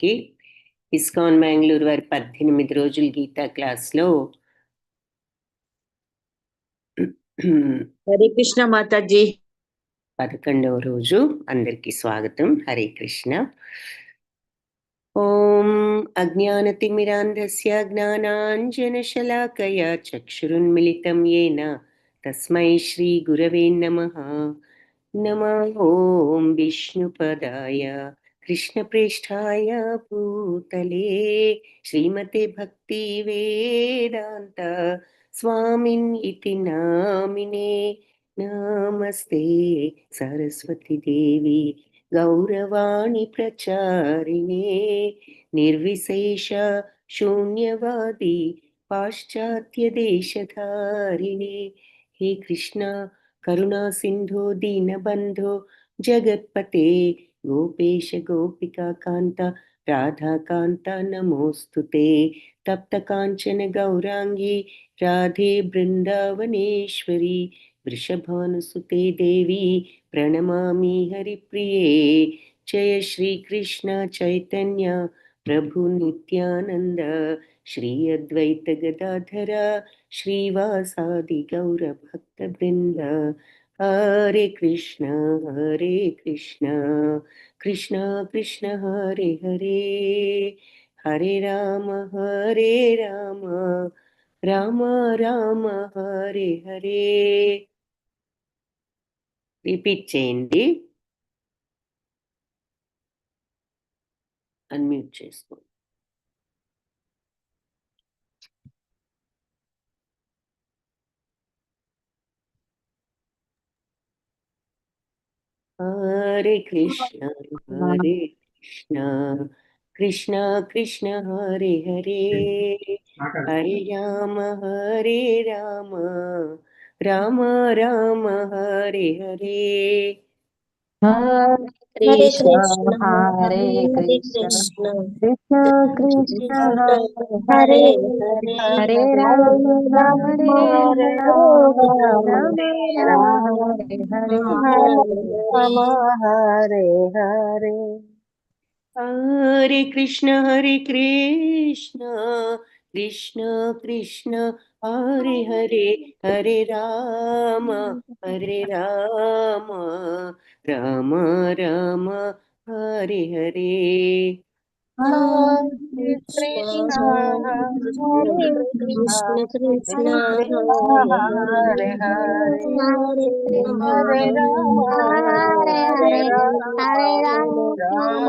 కి ఇస్కాన్ బెంగళూరు వారి 18 రోజుల గీతా క్లాస్లో హరే కృష్ణ మాతాజీ. 11వ రోజు. అందరికీ స్వాగతం. హరే కృష్ణ. ఓం అజ్ఞానతిమిరాంధస్య జ్ఞానాంజనశలాకయా చక్షురున్మిళితం యేన తస్మై శ్రీ గురవే నమః. నమః ఓం విష్ణుపదాయ కృష్ణప్రేష్ఠాయ భూతలే శ్రీమతే భక్తి వేదాంత స్వామిన్ ఇతి నామినే. నమస్తే సరస్వతి దేవి గౌరవాణి ప్రచారిణే నిర్విశేష శూన్యవాది పాశ్చాత్య దేశధారిణే. హే కృష్ణ కరుణా సింధో దీనబంధో జగత్పతే గోపేశ గోపికా కాంత రాధాకాంత నమోస్తుతే. తప్త కాంచన గౌరాంగి రాధే బృందావనేశ్వరి వృషభానుసుతే దేవి ప్రణమామి హరిప్రియే. జయ శ్రీ కృష్ణ చైతన్య ప్రభు నిత్యానంద శ్రీ అద్వైత గదాధర శ్రీవాసాది గౌర భక్త బృంద. హరే కృష్ణ కృష్ణ కృష్ణ హరే హరే హరే రామ రామ రామ హరే హరే. రిపీట్ చేయండి, అన్మ్యూట్ చేసుకోండి. హరే కృష్ణ కృష్ణ కృష్ణ హరే హరే హరే రామ రామ రామ హరే హరే. హరే కృష్ణ హరే కృష్ణ కృష్ణ కృష్ణ హరే హరే హరే రామ హరే రామ హరే హరే. హరే కృష్ణ కృష్ణ కృష్ణ హరే హరే హరే రామ రామ రామ హరే హరే. హరే కృష్ణ హరే కృష్ణ కృష్ణ హరే హరే హరే రామ హరే రామ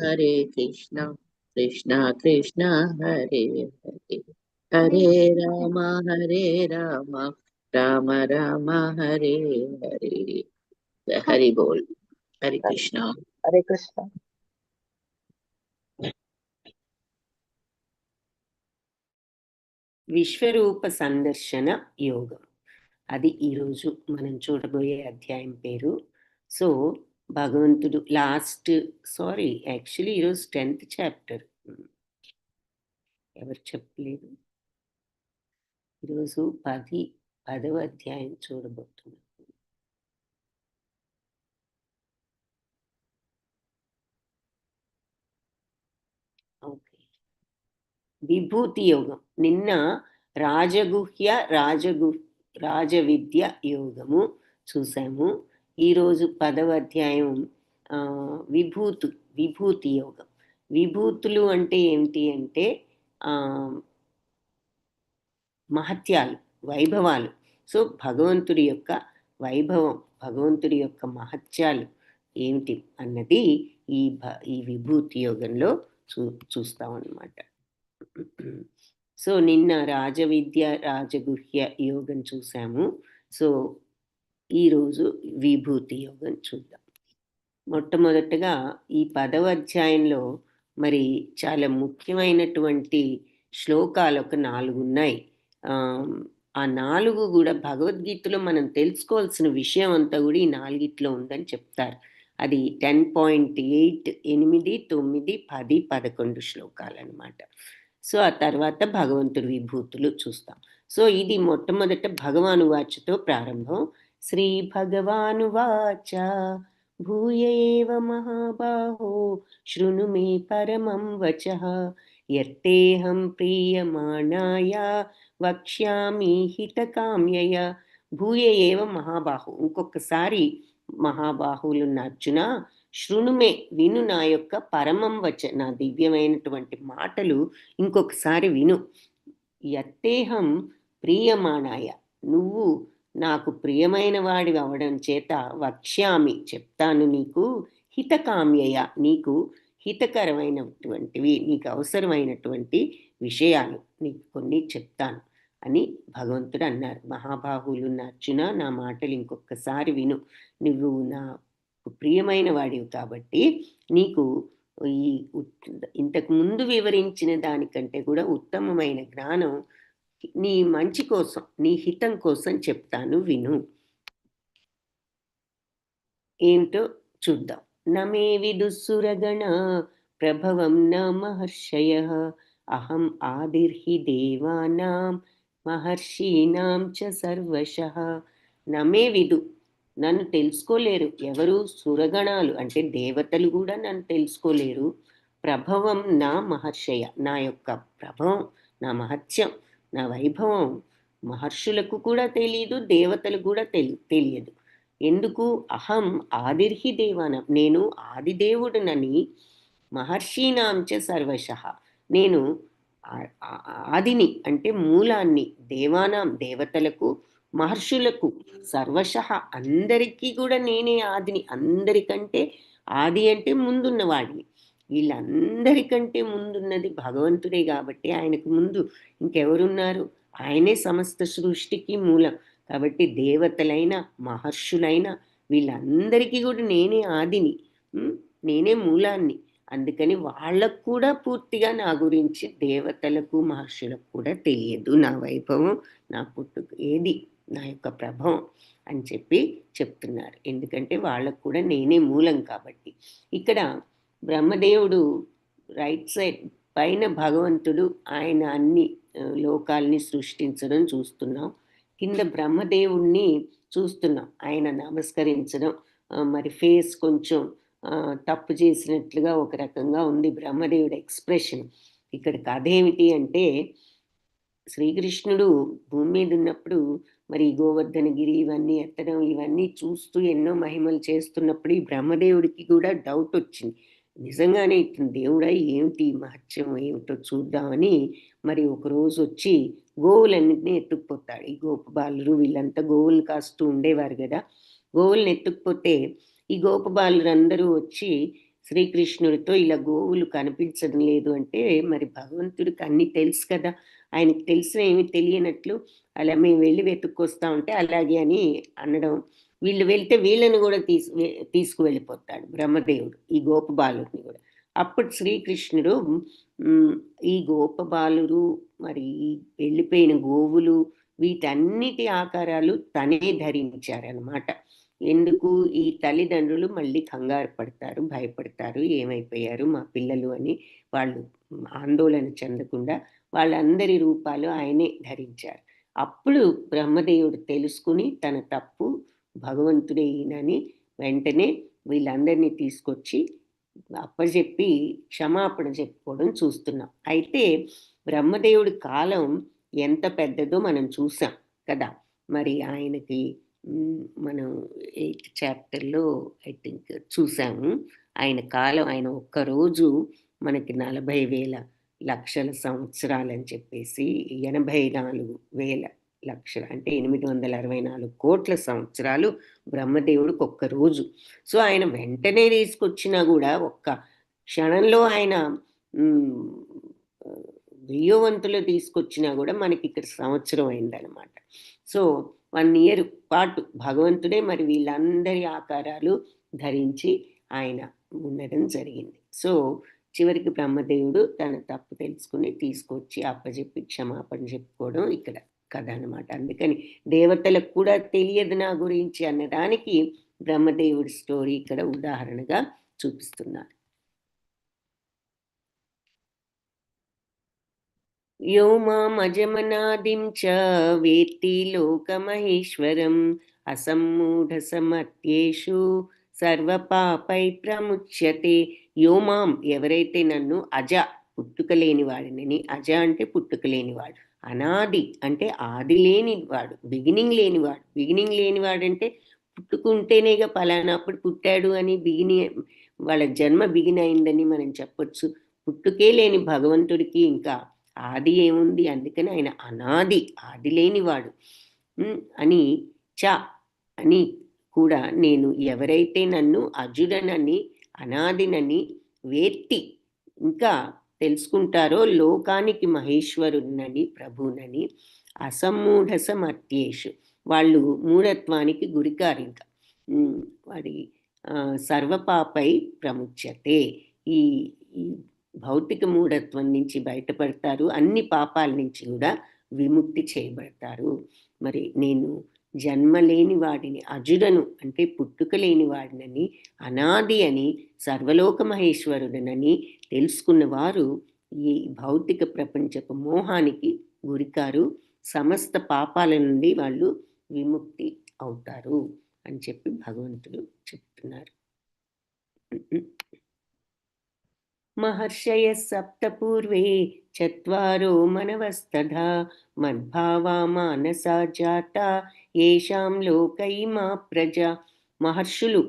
హరే కృష్ణ కృష్ణ కృష్ణ హరే హరే హరే రామ రామ రామ హరే హరే. హరి బోల్. హరే కృష్ణ. విశ్వరూప సందర్శన యోగం, అది ఈరోజు మనం చూడబోయే అధ్యాయం పేరు. సో భగవంతుడు యాక్చువల్లీ ఈరోజు 10th చాప్టర్, ఎవరు చెప్పలేదు. ఈరోజు 10వ అధ్యాయం చూడబోతున్నాం. ఓకే, విభూతి యోగం. నిన్న రాజవిద్య యోగము చూసాము. ఈరోజు 10వ అధ్యాయం విభూతి యోగం. విభూతులు అంటే ఏమిటి అంటే మహత్యాలు, వైభవాలు. సో భగవంతుడి యొక్క వైభవం, భగవంతుడి యొక్క మహత్యాలు ఏమిటి అన్నది ఈ విభూతి యోగంలో చూస్తాం అన్నమాట. సో నిన్న రాజగుహ్య యోగం చూసాము. సో ఈరోజు విభూతి యోగం చూద్దాం. మొట్టమొదటగా ఈ 10వ అధ్యాయంలో మరి చాలా ముఖ్యమైనటువంటి శ్లోకాలు ఒక 4 ఉన్నాయి. ఆ 4 కూడా భగవద్గీతలో మనం తెలుసుకోవాల్సిన విషయం అంతా కూడా ఈ 4 ఉందని చెప్తారు. అది 10.8, 8, 9, 10, 11 శ్లోకాలు అనమాట. సో ఆ తర్వాత భగవంతుడి విభూతులు చూస్తాం. సో ఇది మొట్టమొదట భగవానువాచతో ప్రారంభం. శ్రీ భగవానువాచ భూయ ఏవ మహాబాహో శృణు మే పరమం వచః యత్తేహం ప్రీయమాణాయ వక్ష్యామి హితకామ్యయ. భూయ ఏవ మహాబాహు, ఇంకొకసారి మహాబాహువులున్న అర్జున, శృణుమే విను నా యొక్క పరమం వచ, నా దివ్యమైనటువంటి మాటలు ఇంకొకసారి విను. యత్తేహం ప్రియమాణాయ, నువ్వు నాకు ప్రియమైన వాడివి అవడం చేత వక్ష్యామి చెప్తాను నీకు, హితకామ్యయ నీకు హితకరమైనటువంటివి, నీకు అవసరమైనటువంటి విషయాలు నీకు కొన్ని చెప్తాను అని భగవంతుడు అన్నారు. మహాబాహువులున్న అర్జున, నా మాటలు ఇంకొకసారి విను. నువ్వు నా ప్రియమైన వాడివి కాబట్టి నీకు ఈ ఇంతకు ముందు వివరించిన దానికంటే కూడా ఉత్తమమైన జ్ఞానం నీ మంచి కోసం, నీ హితం కోసం చెప్తాను, విను. ఏంటో చూద్దాం. నమే విదుస్సురగణ ప్రభవం న మహర్షయః అహం ఆదిర్హి దేవానాం మహర్షీనాం చ సర్వశః. నమే విదు, నన్ను తెలుసుకోలేరు ఎవరు? సురగణాలు అంటే దేవతలు కూడా నన్ను తెలుసుకోలేరు. ప్రభవం నా మహర్షయ, నా యొక్క ప్రభవం, నా మహత్యం, నా వైభవం మహర్షులకు కూడా తెలియదు, దేవతలకు కూడా తెలియదు. ఎందుకు? అహం ఆదిర్హి దేవానం, నేను ఆదిదేవుడునని, మహర్షీనాంచ సర్వశః, నేను ఆదిని అంటే మూలాన్ని, దేవానాం దేవతలకు, మహర్షులకు, సర్వశః అందరికీ కూడా నేనే ఆదిని. అందరికంటే ఆది అంటే ముందున్నవాడిని. వీళ్ళందరికంటే ముందున్నది భగవంతుడే కాబట్టి ఆయనకు ముందు ఇంకెవరున్నారు? ఆయనే సమస్త సృష్టికి మూలం కాబట్టి దేవతలైన మహర్షులైన వీళ్ళందరికీ కూడా నేనే ఆదిని, నేనే మూలాన్ని. అందుకని వాళ్ళకు కూడా పూర్తిగా నా గురించి దేవతలకు మహర్షులకు కూడా తెలియదు, నా వైభవం, నా పుట్టుక ఏది, నా యొక్క ప్రభావం అని చెప్పి చెప్తున్నారు. ఎందుకంటే వాళ్ళకు కూడా నేనే మూలం కాబట్టి. ఇక్కడ బ్రహ్మదేవుడు రైట్ సైడ్ పైన భగవంతుడు ఆయన అన్ని లోకాల్ని సృష్టించడం చూస్తున్నాం. కింద బ్రహ్మదేవుణ్ణి చూస్తున్నాం, ఆయన నమస్కరించడం. మరి ఫేస్ కొంచెం తప్పు చేసినట్లుగా ఒక రకంగా ఉంది బ్రహ్మదేవుడి ఎక్స్ప్రెషన్. ఇక్కడ కథ ఏమిటి అంటే, శ్రీకృష్ణుడు భూమి మీద ఉన్నప్పుడు మరి గోవర్ధనగిరి ఇవన్నీ ఎత్తడం ఇవన్నీ చూస్తూ ఎన్నో మహిమలు చేస్తున్నప్పుడు ఈ బ్రహ్మదేవుడికి కూడా డౌట్ వచ్చింది. నిజంగానే ఇతను దేవుడా, ఏమిటి మహత్యం ఏమిటో చూద్దామని మరి ఒకరోజు వచ్చి గోవులన్నింటినీ ఎత్తుకుపోతాడు. ఈ గోపబాలురు వీళ్ళంతా గోవులు కాస్తూ ఉండేవారు కదా. గోవులను ఎత్తుకుపోతే ఈ గోపబాలురందరూ వచ్చి శ్రీకృష్ణుడితో ఇలా గోవులు కనిపించడం లేదు అంటే, మరి భగవంతుడికి అన్నీ తెలుసు కదా, ఆయనకి తెలిసిన ఏమి తెలియనట్లు అలా మేము వెళ్ళి వెతుక్కొస్తా ఉంటే అలాగే అని అనడం. వీళ్ళు వెళ్తే వీళ్ళని కూడా తీసుకువెళ్ళిపోతాడు బ్రహ్మదేవుడు, ఈ గోపబాలుని కూడా. అప్పుడు శ్రీకృష్ణుడు ఈ గోపబాలురు మరి వెళ్ళిపోయిన గోవులు వీటన్నిటి ఆకారాలు తనే ధరించారనమాట. ఎందుకు? ఈ తల్లిదండ్రులు మళ్ళీ కంగారు పడతారు, భయపడతారు, ఏమైపోయారు మా పిల్లలు అని వాళ్ళు ఆందోళన చెందకుండా వాళ్ళందరి రూపాలు ఆయనే ధరించారు. అప్పుడు బ్రహ్మదేవుడు తెలుసుకుని తన తప్పు భగవంతుడే ఈయనని వెంటనే వీళ్ళందరినీ తీసుకొచ్చి అప్పచెప్పి క్షమాపణ చెప్పుకోవడం చూస్తున్నాం. అయితే బ్రహ్మదేవుడి కాలం ఎంత పెద్దదో మనం చూసాం కదా. మరి ఆయనకి మనం 8th చాప్టర్లో ఐ థింక్ చూసాము. ఆయన కాలం, ఆయన ఒక్కరోజు మనకి 40,000 లక్షల సంవత్సరాలని చెప్పేసి 84,000 లక్షలు అంటే 864 కోట్ల సంవత్సరాలు బ్రహ్మదేవుడికి ఒక్క రోజు. సో ఆయన వెంటనే తీసుకొచ్చినా కూడా ఒక్క క్షణంలో ఆయన వెయ్యోవంతులు తీసుకొచ్చినా కూడా మనకి ఇక్కడ సంవత్సరం అయిందనమాట. సో 1 year పాటు భగవంతుడే మరి వీళ్ళందరి ఆకారాలు ధరించి ఆయన ఉండడం జరిగింది. సో చివరికి బ్రహ్మదేవుడు తన తప్పు తెలుసుకుని తీసుకొచ్చి అప్పచెప్పి క్షమాపణ చెప్పుకోవడం ఇక్కడ కథ అనమాట. అందుకని దేవతలకు కూడా తెలియదు నా గురించి అన్నదానికి బ్రహ్మదేవుడి స్టోరీ ఇక్కడ ఉదాహరణగా చూపిస్తున్నారు. యో మామజమనాదిం చ వేత్తి లోకమహేశ్వరం అసమ్మూఢసమత్యేషు సర్వపాపై ప్రముచ్యతే. యో మాం ఎవరైతే నన్ను అజ పుట్టుక లేనివాడినని, అజ అంటే పుట్టుక లేనివాడు, అనాది అంటే ఆది లేనివాడు, బిగినింగ్ లేనివాడు. బిగినింగ్ లేనివాడంటే పుట్టుకుంటేనేగా పలానాప్పుడు పుట్టాడు అని వాళ్ళ జన్మ బిగిన్ అయిందని మనం చెప్పొచ్చు. పుట్టుకే లేని భగవంతుడికి ఇంకా ఆది ఏముంది? అందుకని ఆయన అనాది, ఆది లేనివాడు అని చ అని కూడా నేను ఎవరైతే నన్ను అజుడనని, అనాదినని వేత్తి ఇంకా తెలుసుకుంటారో లోకానికి మహేశ్వరునని, ప్రభునని, అసమ్మూఢసమత్యేషు వాళ్ళు మూఢత్వానికి గురికారు. ఇంకా వాడి సర్వపాపై ప్రముచ్యతే. ఈ ఈ భౌతిక మూఢత్వం నుంచి బయటపడతారు, అన్ని పాపాల నుంచి కూడా విముక్తి చేయబడతారు. మరి నేను జన్మ లేని వాడిని, అజుడను అంటే పుట్టుక లేని వాడినని, అనాది అని, సర్వలోక మహేశ్వరుడనని తెలుసుకున్న వారు ఈ భౌతిక ప్రపంచపు మోహానికి గురికారు, సమస్త పాపాల నుండి వాళ్ళు విముక్తి అవుతారు అని చెప్పి భగవంతుడు చెప్తున్నారు. మహర్షయ సప్త పూర్వే చత్వారో మనవస్తథా మద్భావా మానసా జాత ఏషాం లోకైమా ప్రజ. మహర్షులు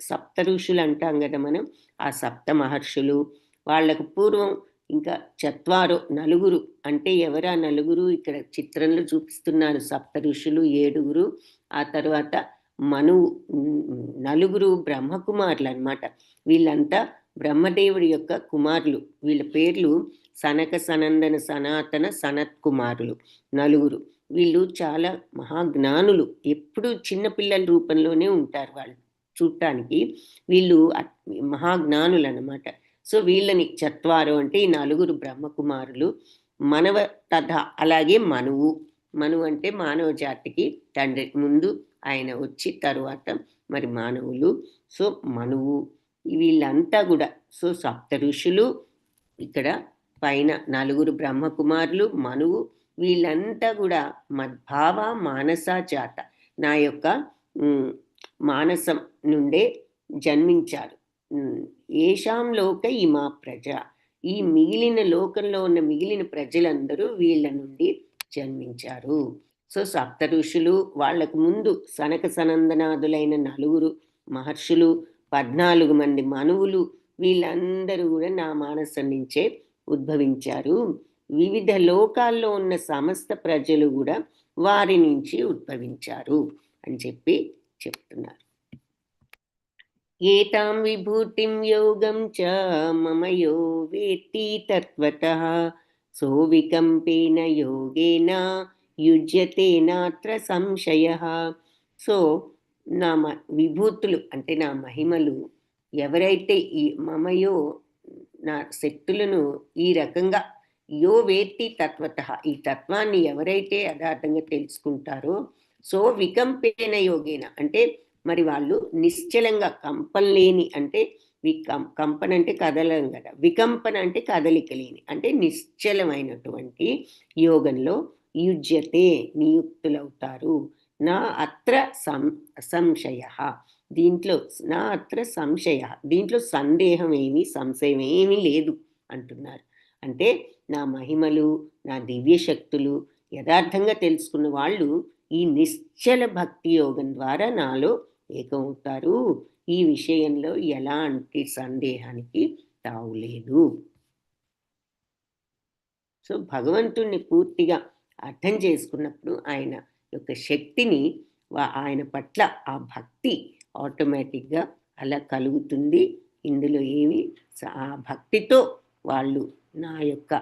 సప్త ఋషులు అంటాం కదా మనం, ఆ సప్త మహర్షులు, వాళ్లకు పూర్వం ఇంకా చత్వారో నలుగురు. అంటే ఎవరా నలుగురు? ఇక్కడ చిత్రంలో చూపిస్తున్నారు. సప్త ఋషులు 7. ఆ తర్వాత మనువు నలుగురు బ్రహ్మకుమారులు అన్నమాట. వీళ్ళంతా బ్రహ్మదేవుడి యొక్క కుమారులు. వీళ్ళ పేర్లు సనక, సనందన, సనాతన, సనత్ కుమారులు నలుగురు. వీళ్ళు చాలా మహాజ్ఞానులు. ఎప్పుడు చిన్నపిల్లల రూపంలోనే ఉంటారు వాళ్ళు చూడటానికి. వీళ్ళు మహాజ్ఞానులు అన్నమాట. సో వీళ్ళని చత్వారు అంటే ఈ నలుగురు బ్రహ్మకుమారులు. మనవ తథ అలాగే మనువు. మనువు అంటే మానవ జాతికి తండ్రి. ముందు ఆయన వచ్చి తరువాత మరి మానవులు. సో మనువు వీళ్ళంతా కూడా, సో సప్త ఋషులు, ఇక్కడ పైన నలుగురు బ్రహ్మకుమారులు, మనువు, వీళ్ళంతా కూడా మద్భావ మానసా జాత, నా యొక్క మానసం నుండే జన్మించారు. ఏషాం లోక ఇమా ప్రజ, ఈ మిగిలిన లోకంలో ఉన్న మిగిలిన ప్రజలందరూ వీళ్ళ నుండి జన్మించారు. సో సప్త ఋషులు, వాళ్లకు ముందు సనక సనందనాదులైన నలుగురు మహర్షులు, 14 మంది మనువులు, వీళ్ళందరూ కూడా నా మానసం నుంచే ఉద్భవించారు. వివిధ లోకాల్లో ఉన్న సమస్త ప్రజలు కూడా వారి నుంచి ఉద్భవించారు అని చెప్పి చెప్తున్నారు. ఏతాం విభూతిం యోగం చ మమయో వేత్తి తత్వతః సో వికంపేన యోగేన యుజ్యతే నాత్ర సంశయః. సో నా విభూతులు అంటే నా మహిమలు ఎవరైతే ఈ మమయో నా శక్తులను ఈ రకంగా యో వేత్తి తత్వతః ఈ తత్వాన్ని ఎవరైతే యథార్థంగా తెలుసుకుంటారో సో వికంపేన యోగేన అంటే మరి వాళ్ళు నిశ్చలంగా కంపనలేని, అంటే కంపన అంటే కదలం కదా, వికంపన అంటే కదలిక లేని, అంటే నిశ్చలమైనటువంటి యోగంలో యుజ్యతే నియుక్తులవుతారు. నా అత్ర సంశయ, దీంట్లో నా అత్ర సంశయ, దీంట్లో సందేహం ఏమీ సంశయం ఏమీ లేదు అంటున్నారు. అంటే నా మహిమలు, నా దివ్య శక్తులు యథార్థంగా తెలుసుకున్న వాళ్ళు ఈ నిశ్చల భక్తి యోగం ద్వారా నాలో ఏకమవుతారు. ఈ విషయంలో ఎలాంటి సందేహానికి తావులేదు. సో భగవంతుణ్ణి పూర్తిగా అర్థం చేసుకున్నప్పుడు ఆయన యొక్క శక్తిని, ఆయన పట్ల ఆ భక్తి ఆటోమేటిక్గా అలా కలుగుతుంది. ఇందులో ఏమి ఆ భక్తితో వాళ్ళు నా యొక్క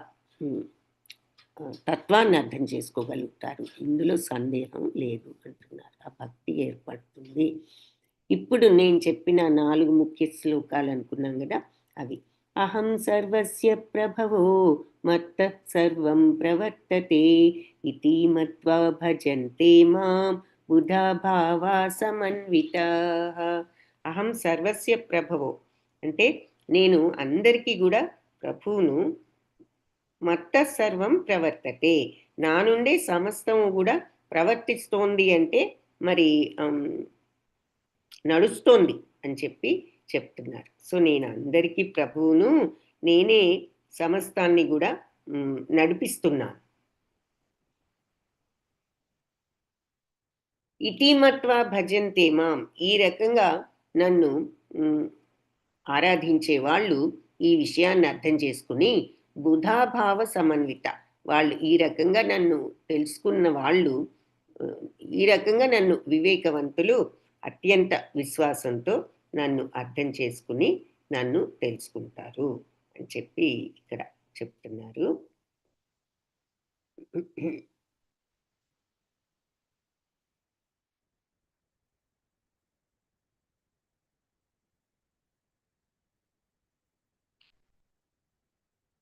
తత్వాన్ని అర్థం చేసుకోగలుగుతారు, ఇందులో సందేహం లేదు అంటున్నారు. ఆ భక్తి ఏర్పడుతుంది. ఇప్పుడు నేను చెప్పిన 4 ముఖ్య శ్లోకాలు అనుకున్నాం కదా, అవి అహం సర్వస్య ప్రభవో మత్తః సర్వం ప్రవర్తతే ఇతి మత్వా భజంతే మాం బుధా భావా సమన్వితాః. అహం సర్వస్య ప్రభవో అంటే నేను అందరికీ కూడా ప్రభువును, మత్త సర్వం ప్రవర్తతే, నా నుండే సమస్తము కూడా ప్రవర్తిస్తోంది అంటే మరి నడుస్తోంది అని చెప్పి చెప్తున్నారు. సో నేను అందరికీ ప్రభువును, నేనే సమస్తాన్ని కూడా నడిపిస్తున్నాను. ఇటీమత్వ భజంతే మాం, ఈ రకంగా నన్ను ఆరాధించే వాళ్ళు ఈ విషయాన్ని అర్థం చేసుకుని బుధాభావ సమన్విత, వాళ్ళు ఈ రకంగా నన్ను తెలుసుకున్న వాళ్ళు, ఈ రకంగా నన్ను వివేకవంతులు అత్యంత విశ్వాసంతో నన్ను అర్థం చేసుకుని నన్ను తెలుసుకుంటారు అని చెప్పి ఇక్కడ చెప్తున్నారు.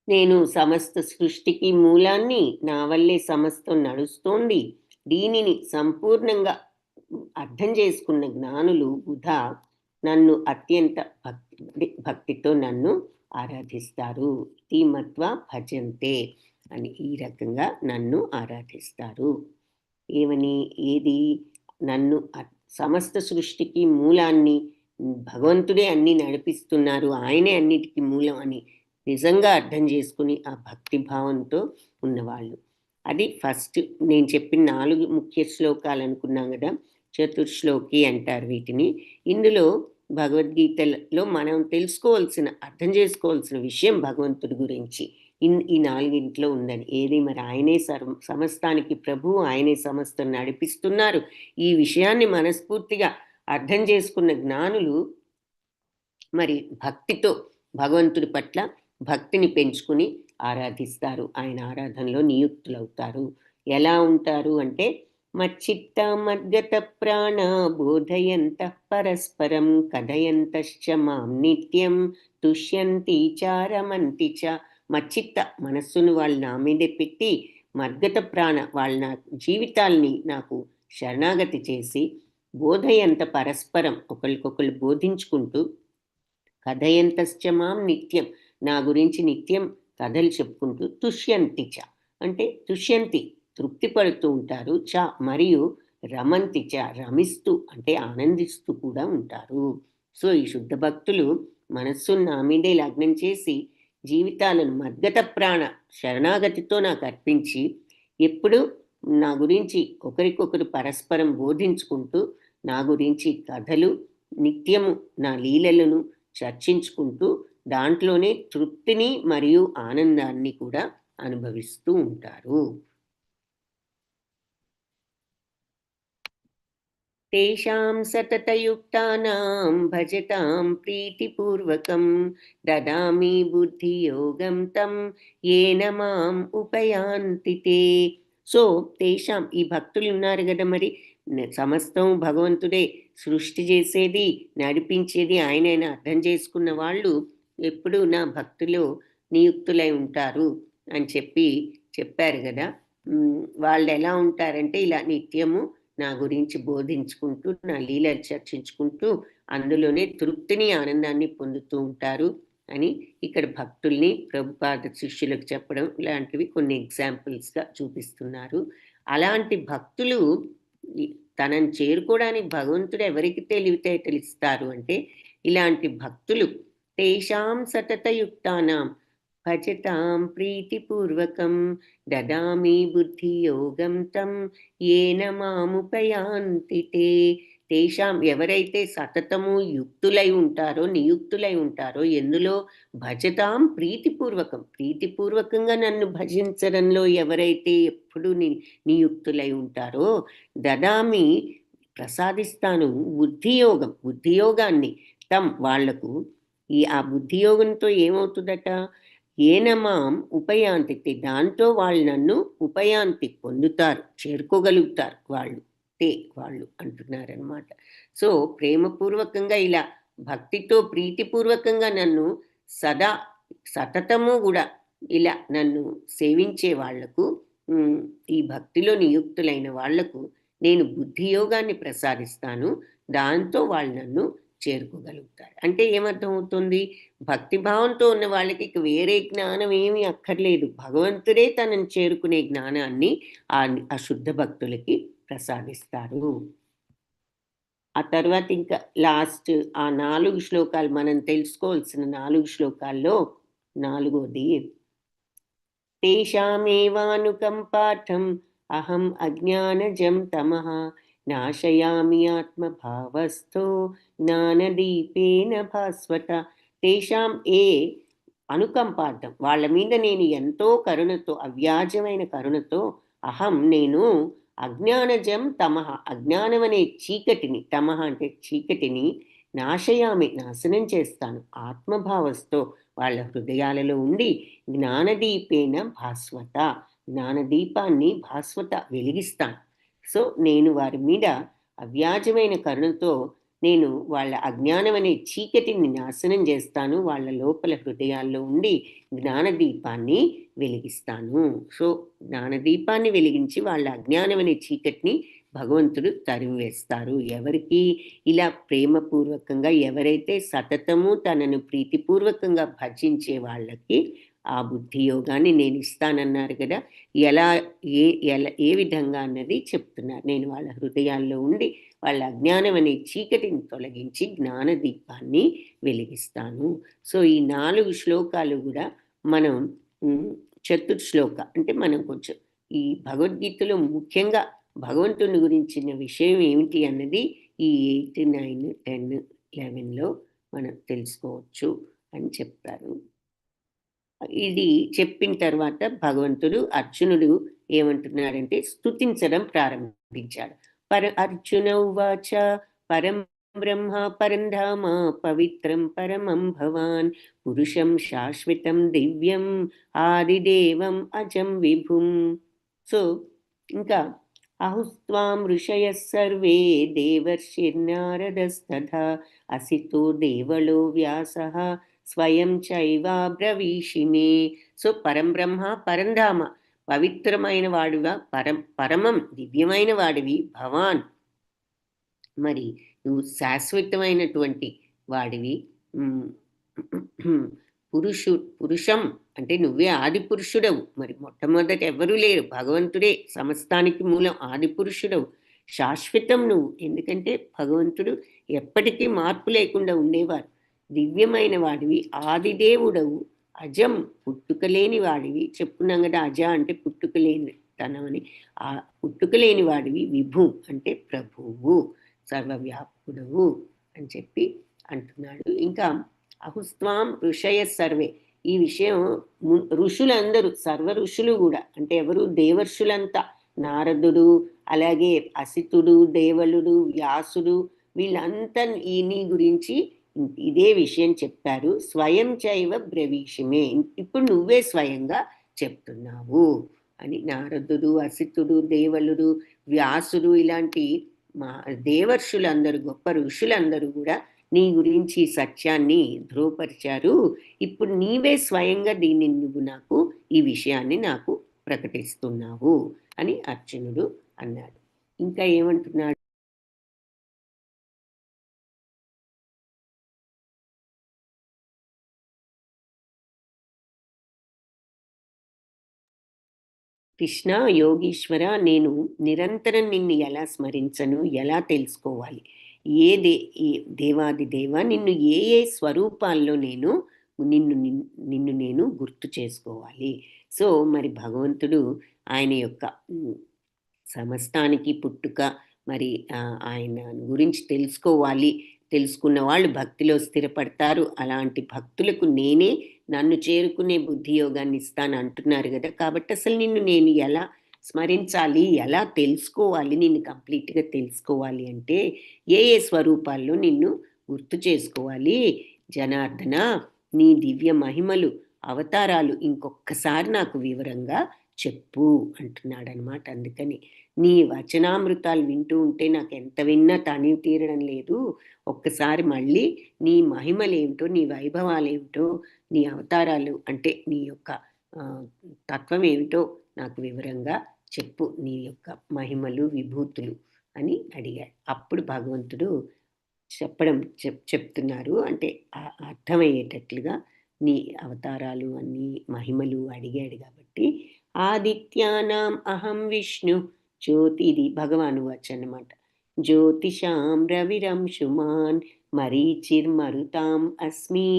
నేను సమస్త సృష్టికి మూలాన్ని, నా వల్లే సమస్తం నడుస్తోంది, దీనిని సంపూర్ణంగా అర్థం చేసుకున్న జ్ఞానులు బుధ నన్ను అత్యంత భక్తితో నన్ను ఆరాధిస్తారు. తీమత్వ భజంతే అని ఈ రకంగా నన్ను ఆరాధిస్తారు. ఏమని, ఏది, నన్ను సమస్త సృష్టికి మూలాన్ని, భగవంతుడే అన్ని నడిపిస్తున్నారు, ఆయనే అన్నిటికీ మూలం అని నిజంగా అర్థం చేసుకుని ఆ భక్తి భావంతో ఉన్నవాళ్ళు. అది ఫస్ట్ నేను చెప్పిన 4 ముఖ్య శ్లోకాలు అనుకున్నాం కదా, చతుర్శ్లోకి అంటారు వీటిని. ఇందులో భగవద్గీతలో మనం తెలుసుకోవాల్సిన, అర్థం చేసుకోవాల్సిన విషయం భగవంతుడి గురించి ఈ 4 ఉందని. ఏది, మరి ఆయనే సమస్తానికి ప్రభువు, ఆయనే సమస్తం నడిపిస్తున్నారు. ఈ విషయాన్ని మనస్ఫూర్తిగా అర్థం చేసుకున్న జ్ఞానులు మరి భక్తితో భగవంతుడి పట్ల భక్తిని పెంచుకుని ఆరాధిస్తారు, ఆయన ఆరాధనలో నియుక్తులవుతారు. ఎలా ఉంటారు అంటే, మచ్చిత్త మద్గత ప్రాణ బోధయంత పరస్పరం కథయంతశ్చ మాం నిత్యం తుష్యంతి చారమంతి చ. మచ్చిత్త మనస్సును వాళ్ళు నా మీదే పెట్టి, మద్గత ప్రాణ వాళ్ళ నా జీవితాల్ని నాకు శరణాగతి చేసి, బోధయంత పరస్పరం ఒకరికొకరు బోధించుకుంటూ, కథయంతశ్చ మాం నిత్యం నా గురించి నిత్యం కథలు చెప్పుకుంటూ, తుష్యంతి చ అంటే తుష్యంతి తృప్తి పడుతూ ఉంటారు, చ మరియు రమంతి చ రమిస్తూ అంటే ఆనందిస్తూ కూడా ఉంటారు. సో ఈ శుద్ధ భక్తులు మనస్సును నా మీదే లగ్నం చేసి జీవితాలను మద్గత ప్రాణ శరణాగతితో నాకు అర్పించి, ఎప్పుడు నా గురించి ఒకరికొకరు పరస్పరం బోధించుకుంటూ, నా గురించి కథలు నిత్యము నా లీలలను చర్చించుకుంటూ, దాంట్లోనే తృప్తిని మరియు ఆనందాన్ని కూడా అనుభవిస్తూ ఉంటారు. తేషాం సతతయుక్తానాం భజతాం ప్రీతిపూర్వకం దదామి బుద్ధియోగం తం ఏన మాం ఉపయాంతి తే. సో తేషాం, ఈ భక్తులు ఉన్నారు కదా, మరి సమస్తం భగవంతుడే సృష్టి చేసేది, నడిపించేది ఆయనైనా అర్థం చేసుకున్న వాళ్ళు ఎప్పుడు నా భక్తిలో నియుక్తులై ఉంటారు అని చెప్పారు కదా. వాళ్ళు ఎలా ఉంటారంటే, ఇలా నిత్యము నా గురించి బోధించుకుంటూ, నా లీలలు చర్చించుకుంటూ, అందులోనే తృప్తిని ఆనందాన్ని పొందుతూ ఉంటారు అని ఇక్కడ భక్తుల్ని ప్రభుపాద శిష్యులకు చెప్పడం లాంటివి కొన్ని ఎగ్జాంపుల్స్గా చూపిస్తున్నారు. అలాంటి భక్తులు తనని చేరుకోవడానికి భగవంతుడు ఎవరికి తెలివితేటలు ఇస్తారు అంటే, ఇలాంటి భక్తులు తేషాం సతతయుక్తానాం భజతాం ప్రీతిపూర్వకం దదామి బుద్ధియోగం తం ఏన మాముపయాంతి తే. తేషాం, ఎవరైతే సతతము యుక్తులై ఉంటారో, నియుక్తులై ఉంటారో, ఎందులో, భజతాం ప్రీతిపూర్వకం, ప్రీతిపూర్వకంగా నన్ను భజించడంలో ఎవరైతే ఎప్పుడు నియుక్తులై ఉంటారో, దదామి ప్రసాదిస్తాను బుద్ధియోగం, బుద్ధియోగాన్ని తం వాళ్లకు. ఆ బుద్ధియోగంతో ఏమవుతుందట, ఏనమాం ఉపయాంతి, దాంతో వాళ్ళు నన్ను ఉపయాంతి పొందుతారు, చేరుకోగలుగుతారు వాళ్ళు, వాళ్ళు అంటున్నారనమాట. సో ప్రేమపూర్వకంగా ఇలా భక్తితో ప్రీతిపూర్వకంగా నన్ను సతతము కూడా ఇలా నన్ను సేవించే వాళ్లకు, ఈ భక్తిలో నియుక్తులైన వాళ్లకు నేను బుద్ధియోగాన్ని ప్రసాదిస్తాను, దాంతో వాళ్ళు నన్ను చేరుకోగలుగుతారు. అంటే ఏమర్థం అవుతుంది? భక్తిభావంతో ఉన్న వాళ్ళకి ఇక వేరే జ్ఞానం ఏమీ అక్కర్లేదు. భగవంతుడే తనని చేరుకునే జ్ఞానాన్ని ఆ శుద్ధ భక్తులకి ప్రసాదిస్తారు. ఆ తర్వాత ఇంకా లాస్ట్ ఆ 4 శ్లోకాలు మనం తెలుసుకోవాల్సిన 4 శ్లోకాల్లో నాలుగోది తేషామేవానుకంపార్థం అహం అజ్ఞానజం తమః నాశయామి ఆత్మభావస్థో జ్ఞానదీపేన భాస్వత. తేషాం ఏ అనుకంపార్థం, వాళ్ళ మీద నేను ఎంతో కరుణతో, అవ్యాజమైన కరుణతో, అహం నేను అజ్ఞానజం తమః అజ్ఞానం అనే చీకటిని, తమః అంటే చీకటిని నాశయామి నాశనం చేస్తాను ఆత్మభావస్థో వాళ్ళ హృదయాలలో ఉండి జ్ఞానదీపేన భాస్వత జ్ఞానదీపాన్ని భాస్వత వెలిగిస్తాను. సో నేను వారి మీద అవ్యాజమైన కరుణతో నేను వాళ్ళ అజ్ఞానం అనే చీకటిని నాశనం చేస్తాను, వాళ్ళ లోపల హృదయాల్లో ఉండి జ్ఞానదీపాన్ని వెలిగిస్తాను. సో జ్ఞానదీపాన్ని వెలిగించి వాళ్ళ అజ్ఞానం అనే చీకటిని భగవంతుడు తరిమివేస్తారు. ఎవరికి? ఇలా ప్రేమపూర్వకంగా ఎవరైతే సతతము తనను ప్రీతిపూర్వకంగా భజించే వాళ్ళకి ఆ బుద్ధి యోగాన్ని నేను ఇస్తానన్నారు కదా. ఎలా ఏ విధంగా అన్నది చెప్తున్నారు. నేను వాళ్ళ హృదయాల్లో ఉండి వాళ్ళ అజ్ఞానం అనే చీకటిని తొలగించి జ్ఞానదీపాన్ని వెలిగిస్తాను. సో ఈ 4 శ్లోకాలు కూడా మనం చతుర్శ్లోక అంటే మనం కొంచెం ఈ భగవద్గీతలో ముఖ్యంగా భగవంతుని గురించిన విషయం ఏమిటి అన్నది ఈ 8, 9, 10, 11లో మనం తెలుసుకోవచ్చు అని చెప్తారు. ఇది చెప్పిన తర్వాత భగవంతుడు అర్జునుడు ఏమంటున్నాడంటే స్తుతించడం ప్రారంభించాడు. అర్జున ఉవాచ పరం బ్రహ్మ పరం ధామ పవిత్రం పరమం భవాన్ పురుషం శాశ్వతం దివ్యం ఆదిదేవం అజం విభుం. సో ఇంకా అహుస్త్వాం ఋషయః సర్వే దేవర్షిర్నారదస్తథా అసితో దేవలో వ్యాసః స్వయం చైవాబ్రవీషిణే. సో పరంబ్రహ్మ పరంధామ పవిత్రమైన వాడిగా పరమం దివ్యమైన వాడివి భవాన్, మరి నువ్వు శాశ్వతమైనటువంటి వాడివి. పురుషం అంటే నువ్వే ఆది పురుషుడవు. మరి మొట్టమొదట ఎవరూ లేరు, భగవంతుడే సమస్తానికి మూలం, ఆది పురుషుడవు. శాశ్వతం నువ్వు, ఎందుకంటే భగవంతుడు ఎప్పటికీ మార్పు లేకుండా ఉండేవారు. దివ్యమైన వాడివి, ఆదిదేవుడవు, అజం పుట్టుకలేని వాడివి. చెప్పుకున్నాం కదా, అజ అంటే పుట్టుకలేని తనమని. ఆ పుట్టుకలేని వాడివి, విభు అంటే ప్రభువు, సర్వవ్యాపకుడవు అని చెప్పి అంటున్నాడు. ఇంకా అహుస్త్వాం ఋషయ సర్వే, ఈ విషయం ఋషులందరూ, సర్వ ఋషులు కూడా, అంటే ఎవరు? దేవర్షులంతా, నారదుడు, అలాగే అసితుడు, దేవలుడు, వ్యాసుడు, వీళ్ళంతా నీ గురించి ఇదే విషయం చెప్పారు. స్వయం చైవ బ్రవీషిమే, ఇప్పుడు నువ్వే స్వయంగా చెప్తున్నావు అని. నారదుడు, అసితుడు, దేవలుడు, వ్యాసుడు ఇలాంటి దేవర్షులందరూ, గొప్ప ఋషులందరూ కూడా నీ గురించి సత్యాన్ని ధృవపరిచారు. ఇప్పుడు నీవే స్వయంగా దీన్ని నువ్వు నాకు ఈ విషయాన్ని నాకు ప్రకటిస్తున్నావు అని అర్జునుడు అన్నాడు. ఇంకా ఏమంటున్నాడు? కృష్ణ యోగీశ్వర, నేను నిరంతరం నిన్ను ఎలా స్మరించను, ఎలా తెలుసుకోవాలి? ఏ దేవాది దేవ, నిన్ను ఏ ఏ స్వరూపాల్లో నేను నిన్ను నేను గుర్తు చేసుకోవాలి? సో మరి భగవంతుడు ఆయన యొక్క సమస్తానికి పుట్టుక, మరి ఆయన గురించి తెలుసుకోవాలి. తెలుసుకున్న వాళ్ళు భక్తిలో స్థిరపడతారు. అలాంటి భక్తులకు నేనే నన్ను చేరుకునే బుద్ధి యోగాన్ని ఇస్తాను అంటున్నారు కదా. కాబట్టి అసలు నిన్ను నేను ఎలా స్మరించాలి, ఎలా తెలుసుకోవాలి, నిన్ను కంప్లీట్గా తెలుసుకోవాలి అంటే ఏ ఏ స్వరూపాల్లో నిన్ను గుర్తు చేసుకోవాలి? జనార్దన, నీ దివ్య మహిమలు, అవతారాలు ఇంకొక్కసారి నాకు వివరంగా చెప్పు అంటున్నాడనమాట. అందుకని నీ వచనామృతాలు వింటూ ఉంటే నాకు ఎంత విన్నా తనివి తీరడం లేదు. ఒక్కసారి మళ్ళీ నీ మహిమలేమిటో, నీ వైభవాలేమిటో, నీ అవతారాలు అంటే నీ యొక్క తత్వం ఏమిటో నాకు వివరంగా చెప్పు, నీ యొక్క మహిమలు, విభూతులు అని అడిగాడు. అప్పుడు భగవంతుడు చెప్పడం చెప్తున్నారు. అంటే అర్థమయ్యేటట్లుగా నీ అవతారాలు అన్నీ మహిమలు అడిగాడు కాబట్టి, ఆదిత్యానాం అహం విష్ణు జ్యోతి, ఇది భగవాను వచ్చనమాట. జ్యోతిషాం రవిరంశుమాన్ మరీచిర్మరుతాం అస్మి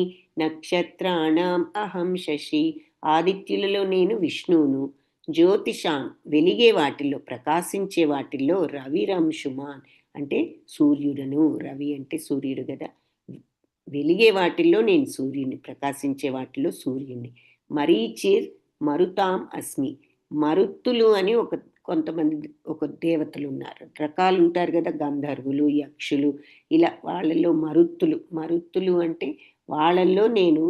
నక్షత్రాణం అహం శశి. ఆదిత్యులలో నేను విష్ణువును, జ్యోతిషాం వెలిగే వాటిల్లో ప్రకాశించే వాటిల్లో రవిరంశుమాన్ అంటే సూర్యుడను. రవి అంటే సూర్యుడు కదా. వెలిగే వాటిల్లో నేను సూర్యుని, ప్రకాశించే వాటిల్లో సూర్యుని. మరీచిర్ మరుతాం అస్మి. మరుత్తులు అని కొంతమంది ఒక దేవతలు ఉన్నారు, రకాలు ఉంటారు కదా, గంధర్వులు, యక్షులు, ఇలా వాళ్ళల్లో మరుత్తులు అంటే వాళ్ళల్లో నేను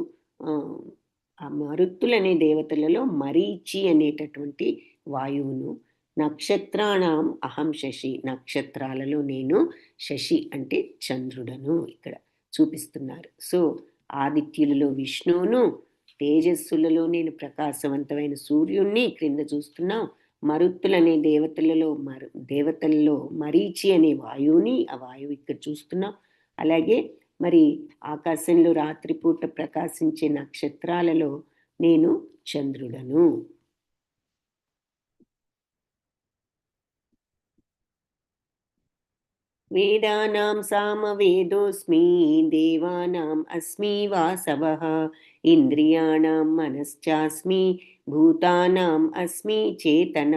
ఆ మరుత్తులు అనే దేవతలలో మరీచి అనేటటువంటి వాయువును. నక్షత్రాణం అహం శశి, నక్షత్రాలలో నేను శశి అంటే చంద్రుడను ఇక్కడ చూపిస్తున్నారు. సో ఆదిత్యులలో విష్ణువును, తేజస్సులలో నేను ప్రకాశవంతమైన సూర్యుణ్ణి క్రింద చూస్తున్నాం. మరుత్తులనే దేవతలలో మరీచి అనే వాయువుని, ఆ వాయువు ఇక్కడ చూస్తున్నాం. అలాగే మరి ఆకాశంలో రాత్రిపూట ప్రకాశించే నక్షత్రాలలో నేను చంద్రుడను. వేదానాం సామవేదోస్మి దేవానాం అస్మి వాసవః ఇంద్రియాణం మనశ్చాస్మి భూతానాం అస్మి చేతన.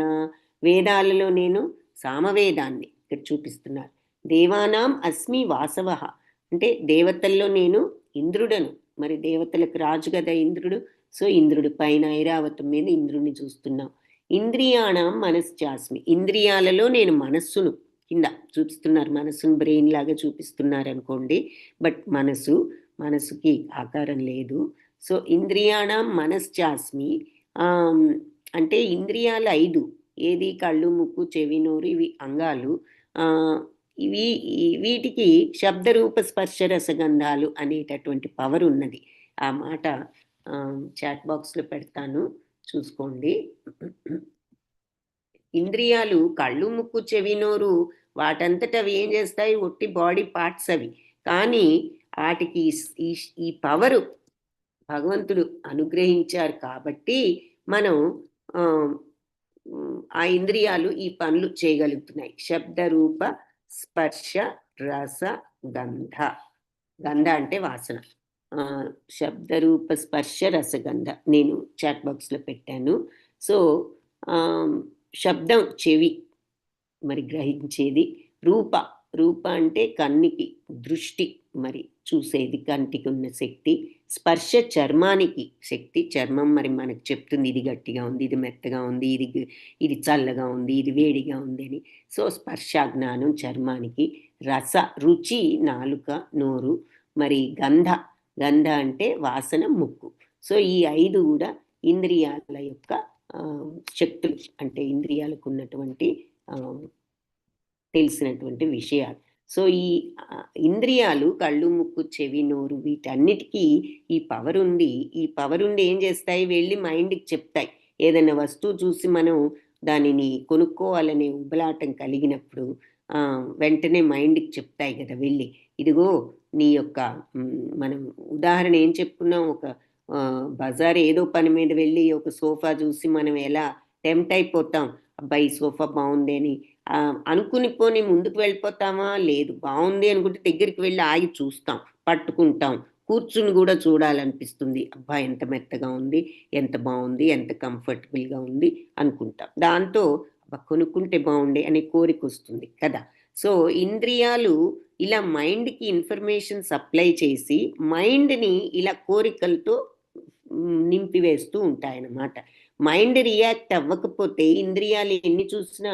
వేదాలలో నేను సామవేదాన్ని ఇక్కడ చూపిస్తున్నారు. దేవానాం అస్మి వాసవః అంటే దేవతల్లో నేను ఇంద్రుడను. మరి దేవతలకు రాజు కదా ఇంద్రుడు. సో ఇంద్రుడు పైన ఐరావతం మీద ఇంద్రుడిని చూస్తున్నాం. ఇంద్రియాణం మనశ్చాస్మి, ఇంద్రియాలలో నేను మనస్సును కింద చూపిస్తున్నారు. మనసును బ్రెయిన్ లాగా చూపిస్తున్నారు అనుకోండి, బట్ మనసుకి ఆకారం లేదు. సో ఇంద్రియాణం మనశ్చాస్మి అంటే ఇంద్రియాలు 5, ఏది కళ్ళు, ముక్కు, చెవి, నోరు, ఇవి అంగాలు. వీటికి శబ్దరూప స్పర్శ రసగంధాలు అనేటటువంటి పవర్ ఉన్నది. ఆ మాట చాట్ బాక్స్లో పెడతాను, చూసుకోండి. ఇంద్రియాలు కళ్ళు, ముక్కు, చెవి, నోరు వాటంతట అవి ఏం చేస్తాయి, ఒట్టి బాడీ పార్ట్స్ అవి. కానీ వాటికి ఈ పవరు భగవంతుడు అనుగ్రహించారు కాబట్టి మనం ఆ ఇంద్రియాలు ఈ పనులు చేయగలుగుతున్నాయి. శబ్ద రూప స్పర్శ రస గంధ. గంధ అంటే వాసన. శబ్దరూప స్పర్శ రసగంధ నేను చాట్ బాక్స్లో పెట్టాను. సో శబ్దం చెవి మరి గ్రహించేది. రూప అంటే కన్నికి దృష్టి, మరి చూసేది, కంటికి ఉన్న శక్తి. స్పర్శ చర్మానికి శక్తి, చర్మం మరి మనకు చెప్తుంది ఇది గట్టిగా ఉంది, ఇది మెత్తగా ఉంది, ఇది చల్లగా ఉంది, ఇది వేడిగా ఉంది అని. సో స్పర్శ జ్ఞానం చర్మానికి. రస రుచి నాలుక, నోరు. మరి గంధ అంటే వాసన, ముక్కు. సో ఈ 5 కూడా ఇంద్రియాల యొక్క శక్తులు, అంటే ఇంద్రియాలకు ఉన్నటువంటి తెలిసినటువంటి విషయాలు. సో ఈ ఇంద్రియాలు కళ్ళు, ముక్కు, చెవి, నోరు వీటన్నిటికీ ఈ పవర్ ఉంది. ఈ పవర్ ఉండి ఏం చేస్తాయి, వెళ్ళి మైండ్కి చెప్తాయి. ఏదైనా వస్తువు చూసి మనం దానిని కొనుక్కోవాలనే ఉబలాటం కలిగినప్పుడు వెంటనే మైండ్కి చెప్తాయి కదా వెళ్ళి, ఇదిగో నీ యొక్క మనం ఉదాహరణ ఏం చెప్పుకున్నాం, ఒక బజార్ ఏదో పని మీద వెళ్ళి ఒక సోఫా చూసి మనం ఎలా టెంప్ట్ అయిపోతాం, అబ్బాయి సోఫా బాగుంది అని అనుకుని పోని ముందుకు వెళ్ళిపోతామా, లేదు బాగుంది అనుకుంటే దగ్గరికి వెళ్ళి ఆగి చూస్తాం, పట్టుకుంటాం, కూర్చుని కూడా చూడాలనిపిస్తుంది. అబ్బా ఎంత మెత్తగా ఉంది, ఎంత బాగుంది, ఎంత కంఫర్టబుల్గా ఉంది అనుకుంటాం. దాంతో కొనుక్కుంటే బాగుండే అనే కోరిక వస్తుంది కదా. సో ఇంద్రియాలు ఇలా మైండ్కి ఇన్ఫర్మేషన్ సప్లై చేసి మైండ్ని ఇలా కోరికలతో నింపివేస్తూ ఉంటాయన్నమాట. మైండ్ రియాక్ట్ అవ్వకపోతే ఇంద్రియాలు ఎన్ని చూసినా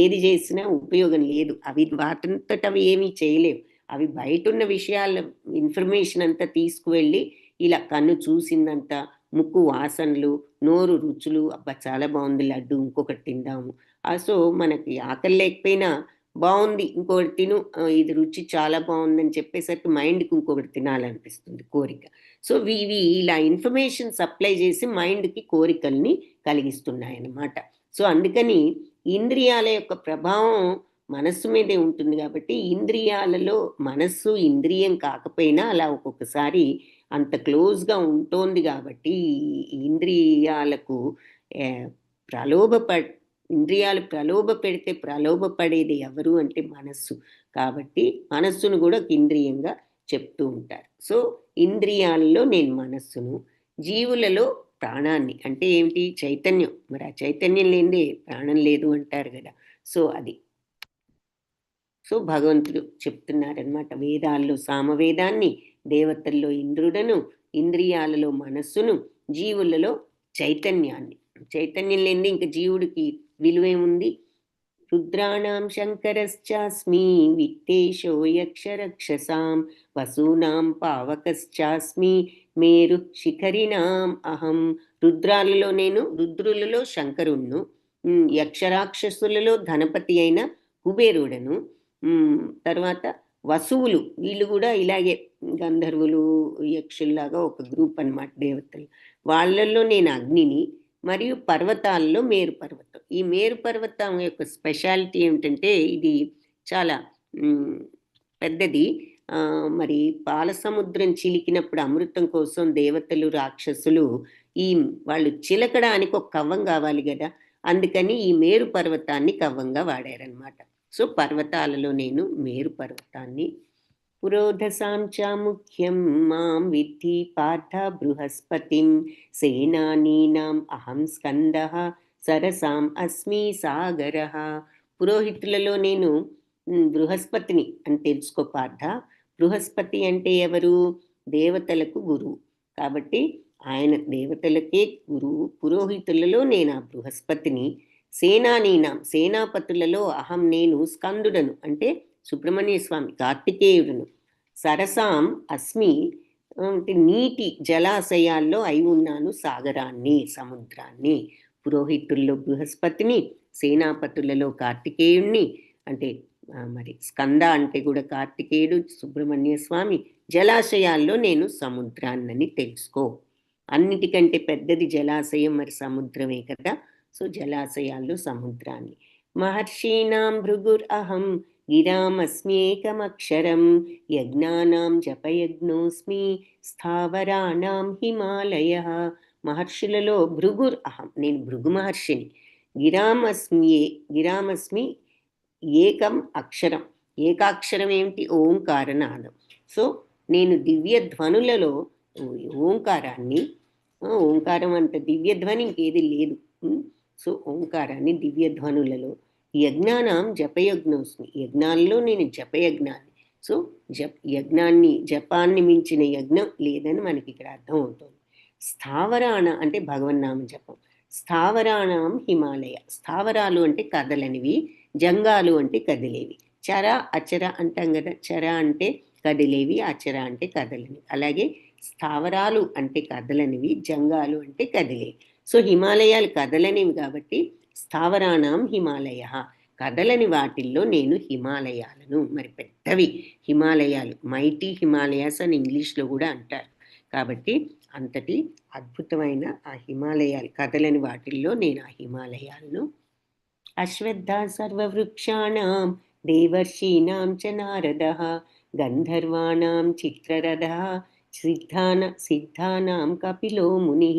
ఏది చేసినా ఉపయోగం లేదు. అవి వాటంతట అవి ఏమీ చేయలేవు. అవి బయట ఉన్న విషయాల ఇన్ఫర్మేషన్ అంతా తీసుకువెళ్ళి ఇలా కన్ను చూసిందంతా, ముక్కు వాసనలు, నోరు రుచులు, అబ్బా చాలా బాగుంది లడ్డు, ఇంకొకటి తిందాము. సో మనకి ఆకలి లేకపోయినా బాగుంది ఇంకొకటి తిను, ఇది రుచి చాలా బాగుందని చెప్పేసరికి మైండ్కి ఇంకొకటి తినాలనిపిస్తుంది కోరిక. సో ఇవి ఇలా ఇన్ఫర్మేషన్ సప్లై చేసి మైండ్కి కోరికల్ని కలిగిస్తున్నాయి అన్నమాట. సో అందుకని ఇంద్రియాల యొక్క ప్రభావం మనస్సు మీదే ఉంటుంది కాబట్టి ఇంద్రియాలలో మనస్సు ఇంద్రియం కాకపోయినా అలా ఒక్కొక్కసారి అంత క్లోజ్గా ఉంటోంది కాబట్టి ఈ ఇంద్రియాలకు ఆ, ప్రలోభ ఇంద్రియాలు ప్రలోభ పెడితే ప్రలోభపడేది ఎవరు అంటే మనస్సు. కాబట్టి మనస్సును కూడా ఒక ఇంద్రియంగా చెప్తూ ఉంటారు. సో ఇంద్రియాలలో నేను మనస్సును, జీవులలో ప్రాణాన్ని, అంటే ఏమిటి చైతన్యం. మరి ఆ చైతన్యం లేనిదే ప్రాణం లేదు అంటారు కదా. సో అది సో భగవంతుడు చెప్తున్నారనమాట. వేదాల్లో సామవేదాన్ని, దేవతల్లో ఇంద్రుడను, ఇంద్రియాలలో మనస్సును, జీవులలో చైతన్యాన్ని. చైతన్యం లేనిది ఇంక జీవుడికి విలువేముంది? రుద్రాణం శంకరశ్చాస్మి విత్తేషో యక్షరక్షసాం వసూనాం పావకశ్చాస్మి మేరు శిఖరినాం అహం. రుద్రాలలో నేను రుద్రులలో శంకరుణ్ణు, యక్షరాక్షసులలో ధనపతి అయిన కుబేరుడను, తర్వాత వసువులు వీళ్ళు కూడా ఇలాగే గంధర్వులు యక్షుల్లాగా ఒక గ్రూప్ అన్నమాట దేవతలు. వాళ్ళల్లో నేను అగ్నిని, మరియు పర్వతాల్లో మేరు పర్వతం. ఈ మేరు పర్వతం యొక్క స్పెషాలిటీ ఏమిటంటే ఇది చాలా పెద్దది. మరి పాల సముద్రం చిలికినప్పుడు అమృతం కోసం దేవతలు రాక్షసులు ఈ వాళ్ళు చిలకడానికి ఒక కవ్వం కావాలి కదా, అందుకని ఈ మేరు పర్వతాన్ని కవ్వంగా వాడారనమాట. సో పర్వతాలలో నేను మేరు పర్వతాన్ని. పురోధసాం చ ముఖ్యం మాం విద్ధి పార్థ బృహస్పతిం సేనానీనాం అహం స్కందః సరసాం అస్మి సాగరః. పురోహితులలో నేను బృహస్పతిని అని తెలుసుకో పార్థ. బృహస్పతి అంటే ఎవరు? దేవతలకు గురువు. కాబట్టి ఆయన దేవతలకే గురువు. పురోహితులలో నేను ఆ బృహస్పతిని. సేనానీనాం సేనాపతులలో అహం నేను స్కందుడను అంటే సుబ్రహ్మణ్య స్వామి కార్తికేయుడును. సరసాం అస్మి అంటే నీటి జలాశయాల్లో అయి ఉన్నాను సాగరాన్ని, సముద్రాన్ని. పురోహితుల్లో బృహస్పతిని, సేనాపతులలో కార్తికేయుణ్ణి, అంటే మరి స్కంద అంటే కూడా కార్తికేయుడు సుబ్రహ్మణ్య స్వామి. జలాశయాల్లో నేను సముద్రాన్నని తెలుసుకో. అన్నిటికంటే పెద్దది జలాశయం మరి సముద్రమే కదా. సో జలాశయాల్లో సముద్రాన్ని. మహర్షీణాం భృగుర్ అహం గిరామస్మ్యేకమక్షరం యజ్ఞానాం జపయజ్ఞోస్మి స్థావరాణాం హిమాలయ. మహర్షులలో భృగుర్ అహం నేను భృగు మహర్షిని. గిరామస్మి ఏకం అక్షరం. ఏకాక్షరం ఏమిటి? ఓంకారనాదం. సో నేను దివ్య ధ్వనులలో ఓంకారాన్ని, ఓంకారం అంత దివ్య ధ్వని ఇంకేది లేదు. సో ఓంకారాన్ని దివ్య ధ్వనులలో. యజ్ఞానాం జపయజ్ఞోస్మి యజ్ఞాల్లో నేను జపయజ్ఞాన్ని. సో యజ్ఞాన్ని జపాన్ని మించిన యజ్ఞం లేదని మనకి ఇక్కడ అర్థం అవుతుంది. స్థావరాణ అంటే భగవన్నామ జపం. స్థావరాణం హిమాలయ. స్థావరాలు అంటే కదలనివి, జంగాలు అంటే కదిలేవి. చర అచర అంటాం కదా. చర అంటే కదిలేవి, అచర అంటే కదలనివి. అలాగే స్థావరాలు అంటే కదలనివి, జంగాలు అంటే కదిలేవి. సో హిమాలయాలు కదలనివి కాబట్టి స్థావరాణం హిమాలయ. కదలని వాటిల్లో నేను హిమాలయాలను. మరి పెద్దవి హిమాలయాలు, మైటీ హిమాలయాస్ అని ఇంగ్లీష్లో కూడా అంటారు. కాబట్టి అంతటి అద్భుతమైన ఆ హిమాలయాలు, కదలని వాటిల్లో నేను ఆ హిమాలయాలను. అశ్వత్థ సర్వవృక్షాణం దేవర్షీణాం చ నారదః గంధర్వాణాం చిత్రరథః సిద్ధానాం కపిలో ముని.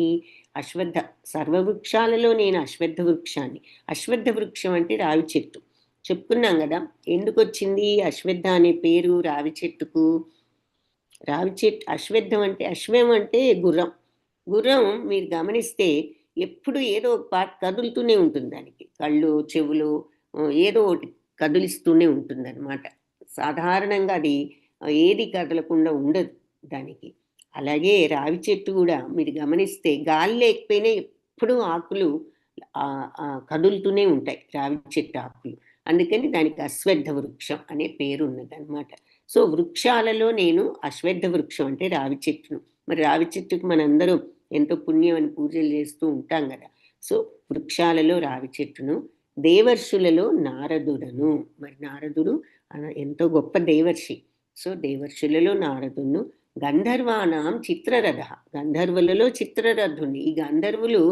అశ్వత్థ సర్వవృక్షాలలో నేను అశ్వత్థ వృక్షాన్ని. అశ్వత్థ వృక్షం అంటే రావి చెట్టు. చెప్పుకున్నాం కదా ఎందుకు వచ్చింది అశ్వత్థ అనే పేరు రావి చెట్టుకు. రావి చెట్టు అశ్వత్థం అంటే, అశ్వం అంటే గుర్రం. గుర్రం మీరు గమనిస్తే ఎప్పుడు ఏదో ఒక పార్ట్ కదులుతూనే ఉంటుంది. దానికి కళ్ళు, చెవులు ఏదో ఒకటి కదిలిస్తూనే ఉంటుంది అనమాట. సాధారణంగా అది ఏది కదలకుండా ఉండదు దానికి. అలాగే రావి చెట్టు కూడా మీరు గమనిస్తే గాలి లేకపోయినా ఎప్పుడూ ఆకులు కదులుతూనే ఉంటాయి రావి చెట్టు ఆకులు. అందుకని దానికి అశ్వత్థ వృక్షం అనే పేరు ఉన్నదన్నమాట. సో వృక్షాలలో నేను అశ్వత్థ వృక్షం అంటే రావి చెట్టును. మరి రావి చెట్టుకు మనందరం ఎంతో పుణ్యం అని పూజలు చేస్తూ ఉంటాం కదా. సో వృక్షాలలో రావి చెట్టును. దేవర్షులలో నారదుడను. మరి నారదుడు ఎంతో గొప్ప దేవర్షి. సో దేవర్షులలో నారదును. గంధర్వానాం చిత్రరథ. గంధర్వులలో చిత్రరథుని. ఈ గంధర్వులు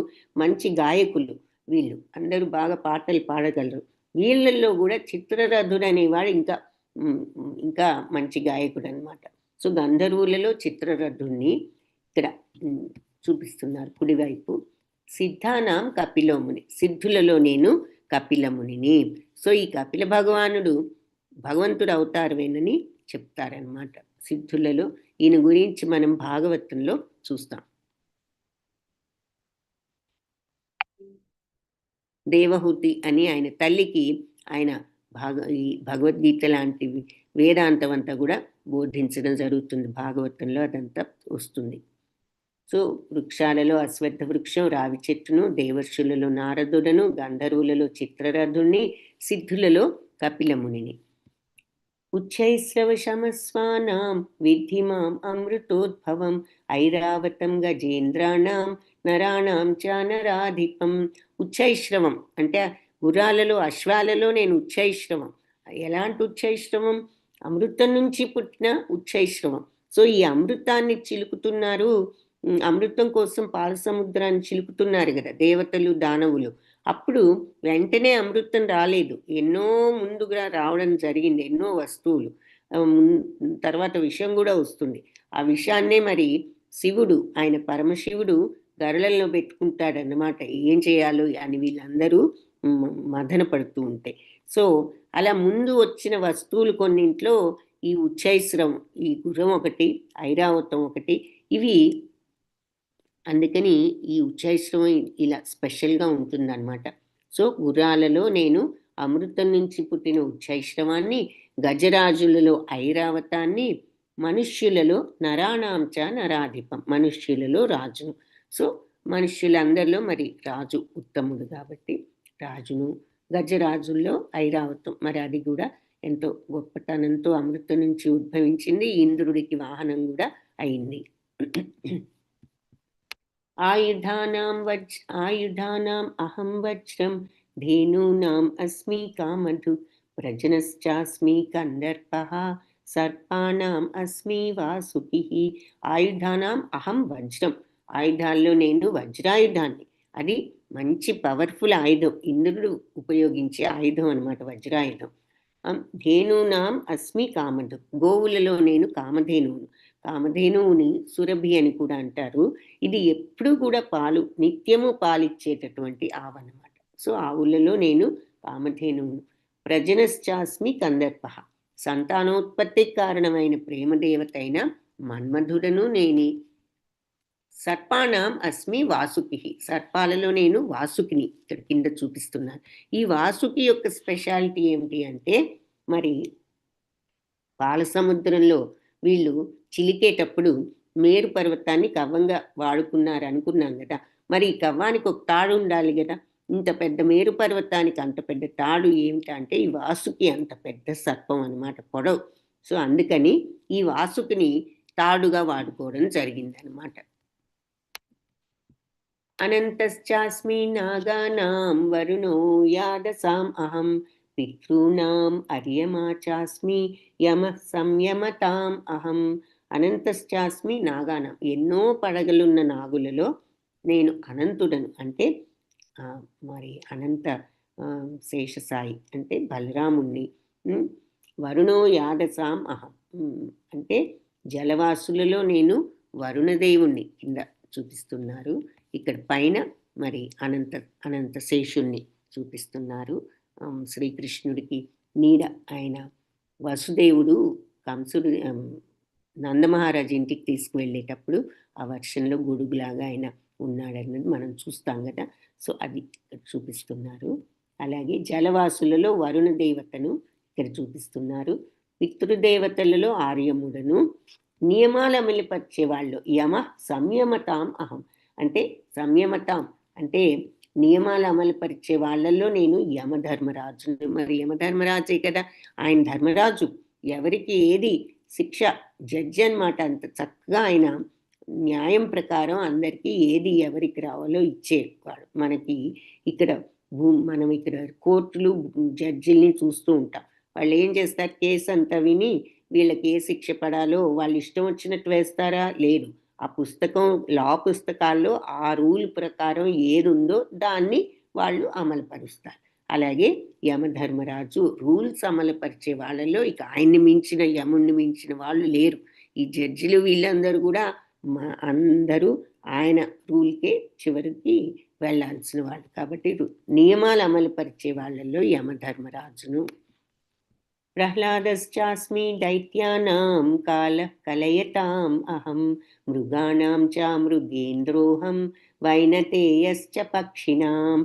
మంచి గాయకులు. వీళ్ళు అందరూ బాగా పాటలు పాడగలరు. వీళ్ళల్లో కూడా చిత్రరథుడు అనేవాడు ఇంకా మంచి గాయకుడు అనమాట. సో గంధర్వులలో చిత్రరథుడిని ఇక్కడ చూపిస్తున్నారు కుడివైపు. సిద్ధానాం కపిలోముని, సిద్ధులలో నేను కపిలమునిని. సో ఈ కపిల భగవానుడు భగవంతుడు అవతారమేనని చెప్తారనమాట సిద్ధులలో. ఈయన గురించి మనం భాగవతంలో చూస్తాం. దేవహూతి అని ఆయన తల్లికి ఆయన ఈ భగవద్గీత లాంటివి వేదాంతం అంతా కూడా బోధించడం జరుగుతుంది భాగవతంలో, అదంతా వస్తుంది. సో వృక్షాలలో అశ్వత్థ వృక్షం, రావి చెట్టును, దేవర్షులలో నారదుడను, గంధర్వులలో చిత్రరథుణ్ణి, సిద్ధులలో కపిలమునిని. ఉచ్చైశ్రవశమస్వానాం విద్ధి మాం అమృతోద్భవం ఐరావతం గజేంద్రాణం నరాణం చ నరాధిపం. ఉచ్చైశ్రవం అంటే గుర్రాలలో అశ్వాలలో నేను ఉచ్చైశ్రవం. ఎలాంటి ఉచ్చైశ్రవం? అమృతం నుంచి పుట్టిన ఉచ్చైశ్రవం. సో ఈ అమృతాన్ని చిలుకుతున్నారు, అమృతం కోసం పాల సముద్రాన్ని చిలుకుతున్నారు కదా దేవతలు దానవులు. అప్పుడు వెంటనే అమృతం రాలేదు, ఎన్నో ముందుగా రావడం జరిగింది, ఎన్నో వస్తువులు. తర్వాత విషం కూడా వస్తుంది. ఆ విషాన్నే మరి శివుడు, ఆయన పరమశివుడు గరళల్లో పెట్టుకుంటాడన్నమాట. ఏం చేయాలో అని వీళ్ళందరూ మదన పడుతూ ఉంటాయి. సో అలా ముందు వచ్చిన వస్తువులు కొన్నింట్లో ఈ ఉచ్చైశ్రవం, ఈ గుర్రం ఒకటి, ఐరావతం ఒకటి, ఇవి అందుకని ఈ ఉచ్చైశ్రవం ఇలా స్పెషల్గా ఉంటుందన్నమాట. సో గుర్రాలలో నేను అమృతం నుంచి పుట్టిన ఉచ్చైశ్రవాన్ని, గజరాజులలో ఐరావతాన్ని, మనుష్యులలో నరాణాంచ నరాధిపం, మనుష్యులలో రాజును. సో మనుష్యులందరిలో మరి రాజు ఉత్తముడు కాబట్టి రాజును, గజరాజుల్లో ఐరావతం, మరి అది కూడా ఎంతో గొప్పతనంతో అమృతం నుంచి ఉద్భవించింది, ఇంద్రుడికి వాహనం కూడా అయింది. ఆయుధానాం అహం వజ్రం ధేనూనాం అస్మి కామధు ప్రజనశ్చాస్మి కందర్పః సర్పాణాం అస్మి వాసుకిః. ఆయుధానాం అహం వజ్రం, ఆయుధాల్లో నేను వజ్రాయుధాన్ని. అది మంచి పవర్ఫుల్ ఆయుధం, ఇంద్రుడు ఉపయోగించే ఆయుధం అనమాట వజ్రాయుధం. ధేనూనాం అస్మి కామధు, గోవులలో నేను కామధేనువును. కామధేనువుని సురభి అని కూడా అంటారు. ఇది ఎప్పుడు కూడా పాలు, నిత్యము పాలిచ్చేటటువంటి ఆవు అన్నమాట. సో ఆవులలో నేను కామధేనువును. ప్రజనశ్చాస్మి కందర్పః, సంతానోత్పత్తికి కారణమైన ప్రేమదేవత అయిన మన్మధుడను నేనే. సర్పాణం అస్మి వాసుకి, సర్పాలలో నేను వాసుకిని. ఇక్కడ కింద చూపిస్తున్నాను. ఈ వాసుకి యొక్క స్పెషాలిటీ ఏమిటి అంటే, మరి పాల సముద్రంలో వీళ్ళు చిలికేటప్పుడు మేరు పర్వతాన్ని కవ్వంగా వాడుకున్నారు అనుకున్నాం కదా. మరి ఈ కవ్వానికి ఒక తాడు ఉండాలి కదా. ఇంత పెద్ద మేరు పర్వతానికి అంత పెద్ద తాడు ఏమిటంటే ఈ వాసుకి అంత పెద్ద సర్పం అనమాట, పొడవు. సో అందుకని ఈ వాసుకిని తాడుగా వాడుకోవడం జరిగిందనమాట. అనంతశ్చాస్మి నాగానాం వరుణో యాదసాం అహం పితॄణాం అర్యమా చాస్మి యమః సంయమతాం అహం. అనంతశ్చాస్మి నాగానాం, ఎన్నో పడగలున్న నాగులలో నేను అనంతుడను. అంటే మరి అనంత శేషసాయి అంటే బలరాముణ్ణి. వరుణో యాదసాం అహం అంటే జలవాసులలో నేను వరుణదేవుణ్ణి కింద చూపిస్తున్నారు. ఇక్కడ పైన మరి అనంత శేషుణ్ణి చూపిస్తున్నారు. శ్రీకృష్ణుడికి నీడ, ఆయన వసుదేవుడు కంసుడు నందమహారాజు ఇంటికి తీసుకువెళ్ళేటప్పుడు ఆ వర్షంలో గొడుగులాగా ఆయన ఉన్నాడన్నది మనం చూస్తాం కదా. సో అది ఇక్కడ చూపిస్తున్నారు. అలాగే జలవాసులలో వరుణ దేవతను ఇక్కడ చూపిస్తున్నారు. పితృదేవతలలో ఆర్యముడను, నియమాలు అమలుపరిచే వాళ్ళు యమ సంయమతాం అహం అంటే సంయమతాం అంటే నియమాలు అమలుపరిచే వాళ్ళల్లో నేను యమధర్మరాజు. మరి యమధర్మరాజే కదా, ఆయన ధర్మరాజు, ఎవరికి ఏది శిక్ష, జడ్జి అనమాట. అంత చక్కగా ఆయన న్యాయం ప్రకారం అందరికీ ఏది ఎవరికి రావాలో ఇచ్చేవాడు. మనకి ఇక్కడ మనం ఇక్కడ కోర్టులు జడ్జిల్ని చూస్తూ ఉంటాం. వాళ్ళు ఏం చేస్తారు, కేసు అంతా విని వీళ్ళకి ఏ శిక్ష పడాలో వాళ్ళు ఇష్టం వచ్చినట్టు వేస్తారా? లేదు. ఆ పుస్తకం, లా పుస్తకాల్లో ఆ రూల్ ప్రకారం ఏది ఉందో దాన్ని వాళ్ళు అమలుపరుస్తారు. అలాగే యమధర్మరాజు రూల్స్ అమలుపరిచే వాళ్ళలో ఇక ఆయన్ని మించిన యముణ్ణి మించిన వాళ్ళు లేరు. ఈ జడ్జిలు వీళ్ళందరూ కూడా అందరూ ఆయన రూల్కే చివరికి వెళ్ళాల్సిన వాళ్ళు. కాబట్టి నియమాలు అమలుపరిచే వాళ్ళల్లో యమధర్మరాజును. ప్రహ్లాదశ్చాస్మి దైత్యానాం కాలః కలయతాం అహం మృగాణాం చ మృగేంద్రోహం వైనతేయశ్చ పక్షిణాం.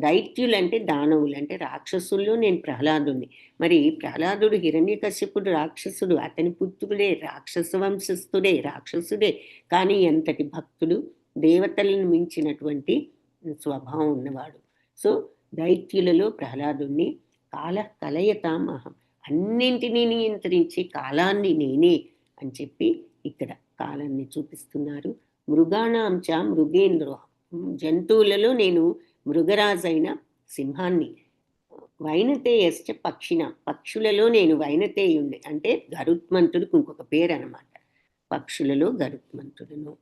దైత్యులంటే దానవులు అంటే రాక్షసుల్లో నేను ప్రహ్లాదుని. మరి ప్రహ్లాదుడు హిరణ్యకశ్యపుడు రాక్షసుడు, అతని పుత్రుడే, రాక్షస వంశస్థుడే, రాక్షసుడే. కానీ ఎంతటి భక్తుడు, దేవతలను మించినటువంటి స్వభావం ఉన్నవాడు. సో దైత్యులలో ప్రహ్లాదుణ్ణి. కాలః కలయతాం అహం, అన్నింటినీ నియంత్రించే కాలాన్ని నేనే అని చెప్పి ఇక్కడ కాలాన్ని చూపిస్తున్నారు. మృగాణాం చ మృగేంద్రోహం, జంతువులలో నేను మృగరాజైన సింహాన్ని. వైనతేయశ్చ పక్షిణ, పక్షులలో నేను వైనతేయుణ్ణి అంటే గరుత్మంతుడికి ఇంకొక పేరు అనమాట. పక్షులలో గరుత్మంతుడును.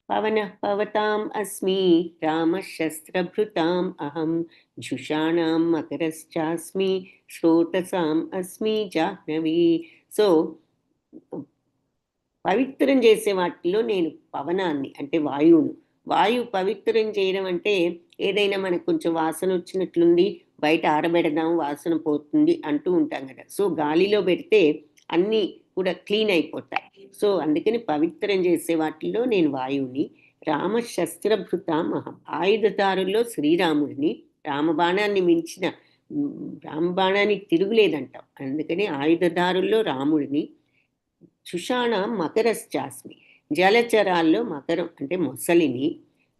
పవనః పవతాం అస్మి రామశస్త్రభృతాం అహం జుషాణాం మకరశ్చాస్మి శ్రోతసాం అస్మి జాహ్నవి. సో పవిత్రం చేసే వాటిలో నేను పవనాన్ని అంటే వాయువును. వాయువు పవిత్రం చేయడం అంటే ఏదైనా మనకు కొంచెం వాసన వచ్చినట్లుంది, బయట ఆరబెడదాం వాసన పోతుంది అంటూ ఉంటాం కదా. సో గాలిలో పెడితే అన్నీ కూడా క్లీన్ అయిపోతాయి. సో అందుకని పవిత్రం చేసే వాటిల్లో నేను వాయువుని. రామశస్త్రభృతామహం, ఆయుధదారుల్లో శ్రీరాముడిని. రామబాణాన్ని మించిన రామబాణానికి తిరుగులేదంటాం, అందుకని ఆయుధదారుల్లో రాముడిని. సుషాణం మకరశ్చాస్మి, జలచరాల్లో మకరం అంటే మొసలిని.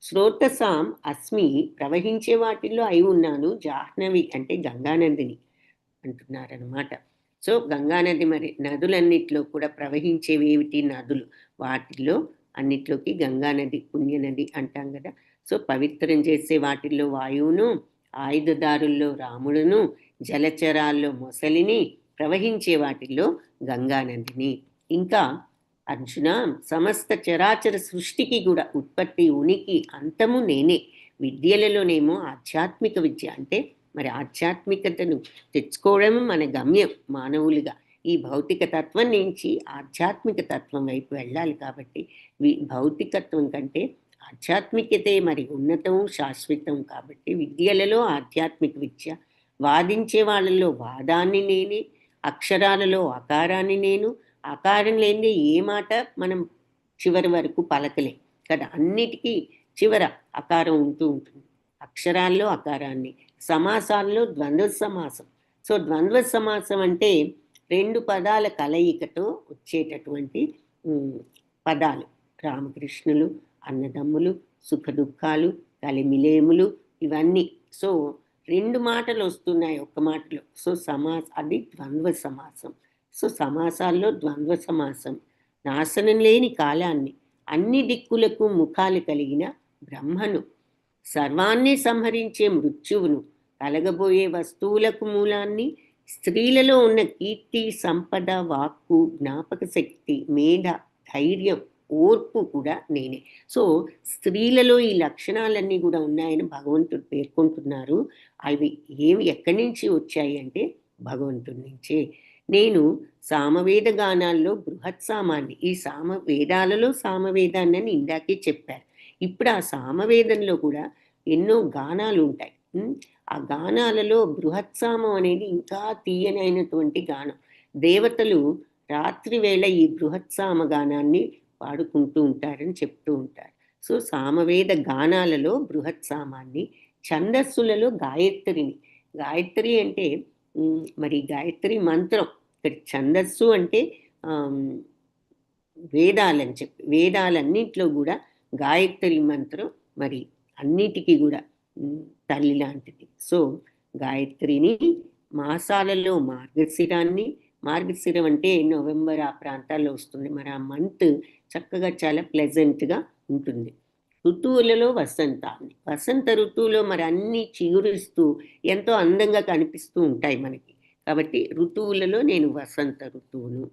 శ్రోతసాం అస్మి, ప్రవహించే వాటిల్లో అయి ఉన్నాను. జాహ్నవి అంటే గంగానదిని అంటున్నారనమాట. సో గంగానది మరి నదులన్నిట్లో కూడా ప్రవహించేవి ఏమిటి? నదులు. వాటిల్లో అన్నిట్లోకి గంగానది పుణ్యనది అంటాం కదా. సో పవిత్రం చేసే వాటిల్లో వాయువును, ఆయుధదారుల్లో రాముడును, జలచరాల్లో మొసలిని, ప్రవహించే వాటిల్లో గంగానదిని. ఇంకా అర్జున, సమస్త చరాచర సృష్టికి కూడా ఉత్పత్తి, ఉనికి, అంతము నేనే. విద్యలలోనేమో ఆధ్యాత్మిక విద్య అంటే మరి ఆధ్యాత్మికతను తెచ్చుకోవడం మన గమ్యం మానవులుగా. ఈ భౌతిక తత్వం నుంచి ఆధ్యాత్మిక తత్వం వైపు వెళ్ళాలి. కాబట్టి భౌతికత్వం కంటే ఆధ్యాత్మికతే మరి ఉన్నతం, శాశ్వతం. కాబట్టి విద్యలలో ఆధ్యాత్మిక విద్య, వాదించే వాళ్ళలో వాదాన్ని నేనే, అక్షరాలలో ఆకారాన్ని నేను. ఆకారం లేనిదే ఏ మాట మనం చివరి వరకు పలకలేం కదా. అన్నిటికీ చివర ఆకారం ఉంటూ ఉంటుంది. అక్షరాల్లో ఆకారాన్ని, సమాసాల్లో ద్వంద్వ సమాసం. సో ద్వంద్వ సమాసం అంటే రెండు పదాల కలయికతో వచ్చేటటువంటి పదాలు. రామకృష్ణులు, అన్నదమ్ములు, సుఖ దుఃఖాలు, కలిమిలేములు, ఇవన్నీ. సో రెండు మాటలు వస్తున్నాయి ఒక్క మాటలో. సో అది ద్వంద్వ సమాసం. సో సమాసాల్లో ద్వంద్వ సమాసం. నాశనం లేని కాలాన్ని, అన్ని దిక్కులకు ముఖాలు కలిగిన బ్రహ్మను, సర్వాన్ని సంహరించే మృత్యువును, కలగబోయే వస్తువులకు మూలాన్ని, స్త్రీలలో ఉన్న కీర్తి, సంపద, వాక్కు, జ్ఞాపక శక్తి, మేధ, ధైర్యం, ఓర్పు కూడా నేనే. సో స్త్రీలలో ఈ లక్షణాలన్నీ కూడా ఉన్నాయని భగవంతుడు పేర్కొంటున్నారు. అవి ఎక్కడి నుంచి వచ్చాయి అంటే భగవంతుడి నుంచే. నేను సామవేద గానాల్లో బృహత్సామాన్ని, ఈ వేదాలలో సామవేదాన్ని అని ఇందాకే చెప్పారు. ఇప్పుడు ఆ సామవేదంలో కూడా ఎన్నో గానాలు ఉంటాయి. ఆ గానాలలో బృహత్సామం అనేది ఇంకా తీయనైనటువంటి గానం. దేవతలు రాత్రి వేళ ఈ బృహత్సామ గానాన్ని పాడుకుంటూ ఉంటారని చెప్తూ ఉంటారు. సో సామవేద గానాలలో బృహత్సామాన్ని, ఛందస్సులలో గాయత్రిని. గాయత్రి అంటే మరి గాయత్రి మంత్రం. ఇక్కడ ఛందస్సు అంటే వేదాలని చెప్పి, వేదాలన్నింటిలో కూడా గాయత్రి మంత్రం మరి అన్నిటికీ కూడా తల్లి లాంటిది. సో గాయత్రిని, మాసాలలో మార్గశిరాన్ని. మార్గశిరం అంటే నవంబర్ ఆ ప్రాంతాల్లో వస్తుంది. మరి ఆ మంత్ చక్కగా చాలా ప్లెజెంట్గా ఉంటుంది. ఋతువులలో వసంతాన్ని, వసంత ఋతువులో మరి అన్నీ చిగురిస్తూ ఎంతో అందంగా కనిపిస్తూ ఉంటాయి మనకి. కాబట్టి ఋతువులలో నేను వసంత ఋతువును.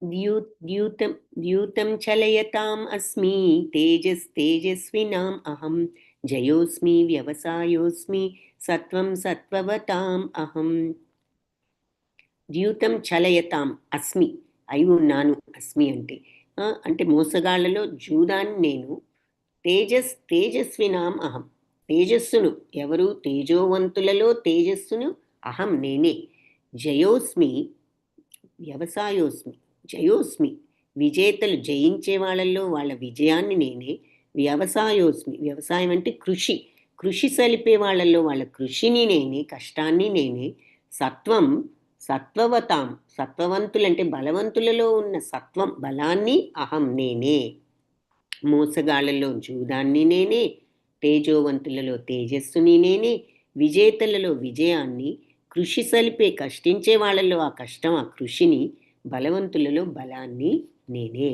द्यूतं चलयताम् अस्मि तेजस्विनाम् अहं जयोऽस्मि व्यवसायोऽस्मि सत्वं सत्त्ववताम् अहं ద్యూతం చలయతాం అస్మి అయి ఉన్నాను అస్మి అంటే మోసగాళ్లలో జూదాన్ని నేను తేజస్వినాం అహం తేజస్సును ఎవరు తేజోవంతులలో తేజస్సును అహం నేనే జయోస్మి వ్యవసాయోస్మి జయోస్మి విజేతలు జయించే వాళ్ళల్లో వాళ్ళ విజయాన్ని నేనే వ్యవసాయోస్మి వ్యవసాయం అంటే కృషి సలిపే వాళ్ళల్లో వాళ్ళ కృషిని నేనే కష్టాన్ని నేనే సత్వవతాం సత్వవంతులంటే బలవంతులలో ఉన్న సత్వం బలాన్ని అహం నేనే మోసగాళ్లలో జూదాన్ని నేనే తేజోవంతులలో తేజస్సుని నేనే విజేతలలో విజయాన్ని కృషి సలిపే కష్టించే వాళ్ళలో ఆ కష్టం ఆ కృషిని బలవంతులలో బలాన్ని నేనే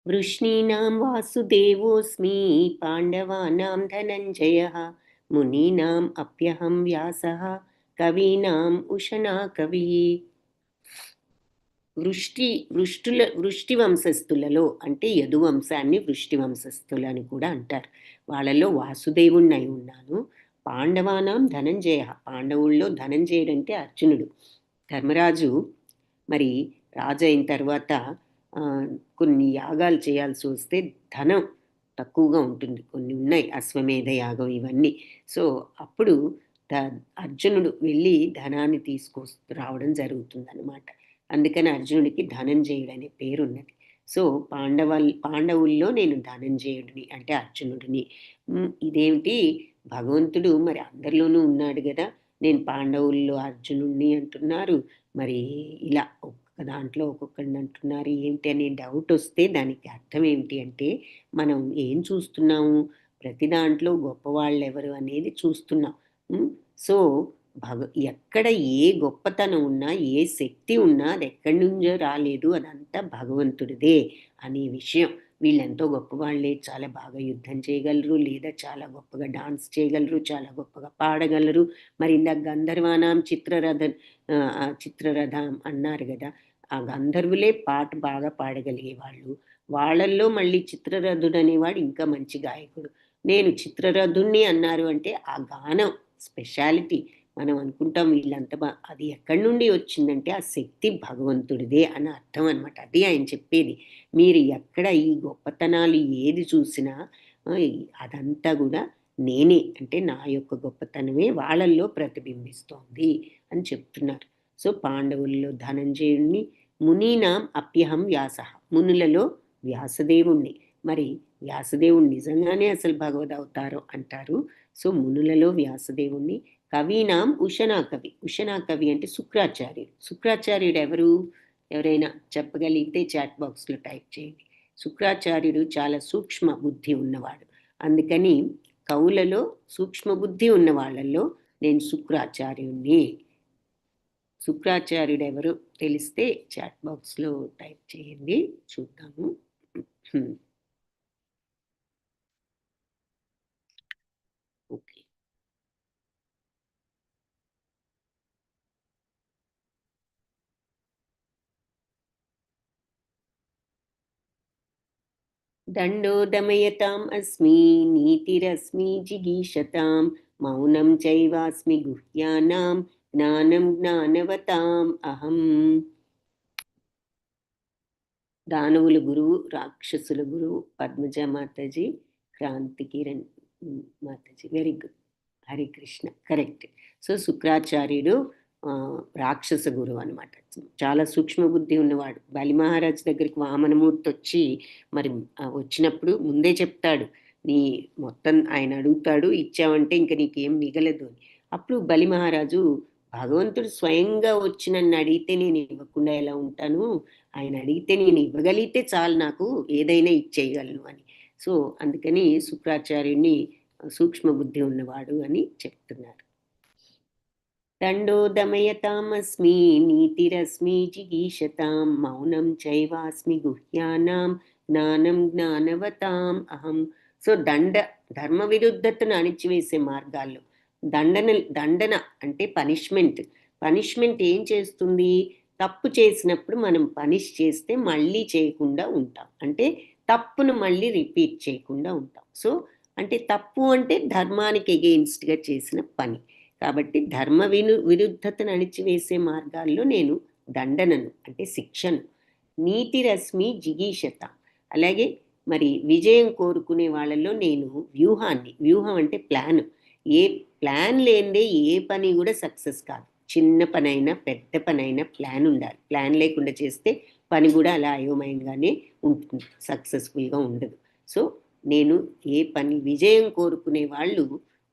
వృష్ణీనాం వాసుదేవోస్మి పాండవానాం ధనంజయః మునీనాం అప్యహం వ్యాసః కవీనాం ఉషనా కవి వృష్టి వంశస్థులలో అంటే యదువంశాన్ని వృష్టి వంశస్థులని కూడా అంటారు వాళ్ళలో వాసుదేవుణ్ణి అయి ఉన్నాను పాండవానాం ధనంజయ పాండవుల్లో ధనంజయుడు అంటే అర్జునుడు ధర్మరాజు మరి రాజు అయిన తర్వాత కొన్ని యాగాలు చేయాల్సి వస్తే ధనం తక్కువగా ఉంటుంది కొన్ని ఉన్నాయి అశ్వమేధ యాగం ఇవన్నీ సో అప్పుడు అర్జునుడు వెళ్ళి ధనాన్ని రావడం జరుగుతుంది అనమాట అందుకని అర్జునుడికి ధనంజయుడు అనే పేరున్నది సో పాండవుల్లో నేను ధనంజయుడిని అంటే అర్జునుడిని ఇదేమిటి భగవంతుడు మరి అందరిలోనూ ఉన్నాడు కదా నేను పాండవుల్లో అర్జునుడిని అంటున్నారు మరి ఇలా ఒక్కొక్క దాంట్లో ఒక్కొక్కడిని అంటున్నారు ఏంటి అనే డౌట్ వస్తే దానికి అర్థం ఏమిటి అంటే మనం ఏం చూస్తున్నాము ప్రతి దాంట్లో గొప్పవాళ్ళు ఎవరు అనేది చూస్తున్నాం సో ఎక్కడ ఏ గొప్పతనం ఉన్నా ఏ శక్తి ఉన్నా అది ఎక్కడి నుంచో రాలేదు అదంతా భగవంతుడిదే అనే విషయం వీళ్ళెంతో గొప్పవాళ్ళే చాలా బాగా యుద్ధం చేయగలరు లేదా చాలా గొప్పగా డాన్స్ చేయగలరు చాలా గొప్పగా పాడగలరు మరి ఇందాక గంధర్వానాం చిత్రరథం అన్నారు కదా ఆ గంధర్వులే పాట బాగా పాడగలిగే వాళ్ళు వాళ్ళల్లో మళ్ళీ చిత్రరథుడు అనేవాడు ఇంకా మంచి గాయకుడు నేను చిత్రరథుణ్ణి అన్నారు అంటే ఆ గానం స్పెషాలిటీ మనం అనుకుంటాం వీళ్ళంతా అది ఎక్కడి నుండి వచ్చిందంటే ఆ శక్తి భగవంతుడిదే అని అర్థం అనమాట అది ఆయన చెప్పేది మీరు ఎక్కడ ఈ గొప్పతనాలు ఏది చూసినా అదంతా కూడా నేనే అంటే నా యొక్క గొప్పతనమే వాళ్ళల్లో ప్రతిబింబిస్తోంది అని చెప్తున్నారు సో పాండవుల్లో ధనంజయుడిని మునీనాం అప్యహం వ్యాస మునులలో వ్యాసదేవుణ్ణి మరి వ్యాసదేవుణ్ణి నిజంగానే అసలు భగవద్ అవతారం అంటారు సో మునులలో వ్యాసదేవుణ్ణి కవీనాం ఉషనా కవి అంటే శుక్రాచార్యుడు ఎవరైనా చెప్పగలిగితే చాట్ బాక్స్లో టైప్ చేయండి శుక్రాచార్యుడు చాలా సూక్ష్మ బుద్ధి ఉన్నవాడు అందుకని కవులలో సూక్ష్మ బుద్ధి ఉన్న వాళ్ళల్లో నేను శుక్రాచార్యుడు ఎవరు తెలిస్తే చాట్ బాక్స్లో టైప్ చేయండి చూద్దాము ఓకే దండో దమయతాం అస్మి నీతిరస్మి జిగీషతాం మౌనం చైవాస్మి గుహ్యానాం జ్ఞానం జ్ఞానవతాం అహం దానవుల గురువు రాక్షసుల గురువు Padmaja Mataji Kranti Kiran Mataji very good Hare Krishna correct so శుక్రాచార్యుడు రాక్షస గురువు అనమాట చాలా సూక్ష్మ బుద్ధి ఉన్నవాడు బలి మహారాజ్ దగ్గరికి వామనమూర్తి వచ్చి మరి వచ్చినప్పుడు ముందే చెప్తాడు నీ మొత్తం ఆయన అడుగుతాడు ఇచ్చావంటే ఇంకా నీకేం మిగలదు అని అప్పుడు బలి మహారాజు భగవంతుడు స్వయంగా వచ్చి నన్ను అడిగితే నేను ఇవ్వకుండా ఎలా ఉంటాను ఆయన అడిగితే నేను ఇవ్వగలిగితే చాలు నాకు ఏదైనా ఇచ్చేయగలను అని సో అందుకని శుక్రాచార్యుని సూక్ష్మ బుద్ధి ఉన్నవాడు అని చెప్తున్నారు దండో దమయతామస్మి నీతిరస్మి జిగీషతాం మౌనం చైవాస్మి గుహ్యానాం జ్ఞానం జ్ఞానవతాం అహం సో ధర్మ విరుద్ధతను అణిచివేసే మార్గాల్లో దండన అంటే పనిష్మెంట్ పనిష్మెంట్ ఏం చేస్తుంది? తప్పు చేసినప్పుడు మనం పనిష్ చేస్తే మళ్ళీ చేయకుండా ఉంటాం. అంటే తప్పును మళ్ళీ రిపీట్ చేయకుండా ఉంటాం. సో అంటే తప్పు అంటే ధర్మానికి ఎగెయిన్స్ట్గా చేసిన పని. కాబట్టి ధర్మ విరుద్ధతను అణిచివేసే మార్గాల్లో నేను దండనను అంటే శిక్షను, నీతి రశ్మి జిగీషత, అలాగే మరి విజయం కోరుకునే వాళ్ళలో నేను వ్యూహాన్ని, వ్యూహం అంటే ప్లాన్, ఏ ప్లాన్ లేనిదే ఏ పని కూడా సక్సెస్ కాదు. చిన్న పనైనా పెద్ద పనైనా ప్లాన్ ఉండాలి. ప్లాన్ లేకుండా చేస్తే పని కూడా అలా అయోమయంగానే ఉంటుంది, సక్సెస్ఫుల్గా ఉండదు. సో నేను ఏ పని విజయం కోరుకునే వాళ్ళు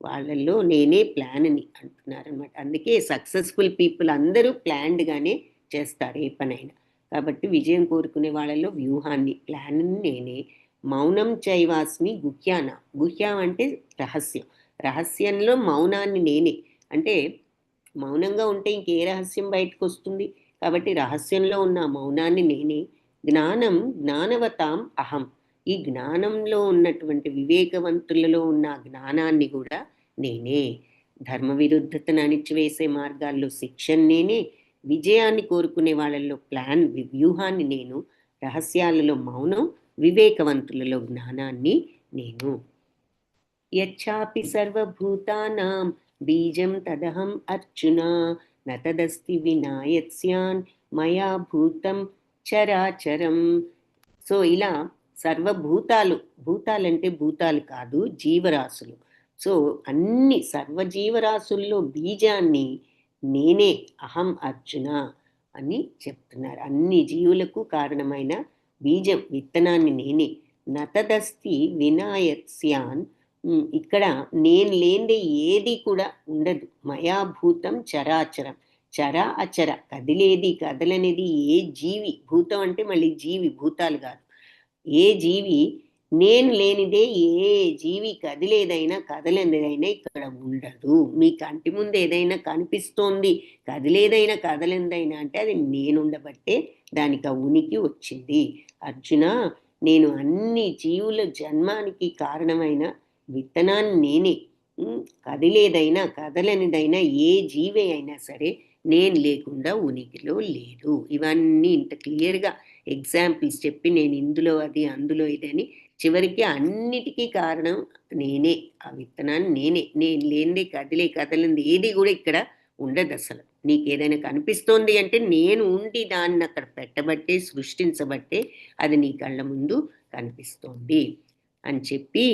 వాళ్ళల్లో నేనే ప్లాన్ని అంటున్నారనమాట. అందుకే సక్సెస్ఫుల్ పీపుల్ అందరూ ప్లాన్డ్గానే చేస్తారు ఏ పనైనా. కాబట్టి విజయం కోరుకునే వాళ్ళలో వ్యూహాన్ని, ప్లాన్ని నేనే. మౌనం చైవాస్మి గుహ్యాన, గుహ్యం అంటే రహస్యం, రహస్యంలో మౌనాన్ని నేనే. అంటే మౌనంగా ఉంటే ఇంకే రహస్యం బయటకు వస్తుంది? కాబట్టి రహస్యంలో ఉన్న మౌనాన్ని నేనే. జ్ఞానం జ్ఞానవతాం అహం, ఈ జ్ఞానంలో ఉన్నటువంటి వివేకవంతులలో ఉన్న జ్ఞానాన్ని కూడా నేనే. ధర్మ విరుద్ధతను అణిచివేసే మార్గాల్లో శిక్షణ నేనే, విజయాన్ని కోరుకునే వాళ్ళల్లో ప్లాన్ వ్యూహాన్ని నేను, రహస్యాలలో మౌనం, వివేకవంతులలో జ్ఞానాన్ని నేను. యచ్చాపి సర్వభూతానాం బీజం తదహం అర్జున, నతదస్తి వినాయత్స్యాన్ మయా భూతం చరాచరం. సో ఇలా సర్వభూతాలు, భూతాలంటే భూతాలు కాదు, జీవరాశులు. సో అన్ని సర్వజీవరాశుల్లో బీజాన్ని నేనే, అహం అర్జున అని చెప్తున్నారు. అన్ని జీవులకు కారణమైన బీజం, విత్తనాన్ని నేనే. నతదస్తి వినాయత్స్యాన్, ఇక్కడ నేను లేనిదే ఏది కూడా ఉండదు. మయాభూతం చరాచరం, చర అచర, కదిలేది కదలనేది ఏ జీవి, భూతం అంటే మళ్ళీ జీవి, భూతాలు కాదు, ఏ జీవి నేను లేనిదే ఏ జీవి కదిలేదైనా కదలనిదైనా ఇక్కడ ఉండదు. మీ కంటి ముందు ఏదైనా కనిపిస్తోంది, కదిలేదైనా కదలనిదైనా అంటే అది నేనుండబట్టే దానికి ఆ ఉనికి వచ్చింది. అర్జున, నేను అన్ని జీవుల జన్మానికి కారణమైన విత్తనాన్ని నేనే. కదిలేదైనా కదలనిదైనా ఏ జీవి అయినా సరే నేను లేకుండా ఉనికిలో లేదు. ఇవన్నీ ఇంత క్లియర్గా ఎగ్జాంపుల్స్ చెప్పి నేను ఇందులో అది అందులో ఇదని చివరికి అన్నిటికీ కారణం నేనే, ఆ విత్తనాన్ని నేనే. నేను లేనిదే కదలింది ఏది కూడా ఇక్కడ ఉండదు. అసలు నీకు ఏదైనా కనిపిస్తోంది అంటే నేను ఉండి దాన్ని అక్కడ పెట్టబట్టే, సృష్టించబట్టే అది నీ కళ్ళ ముందు కనిపిస్తోంది అని చెప్పి,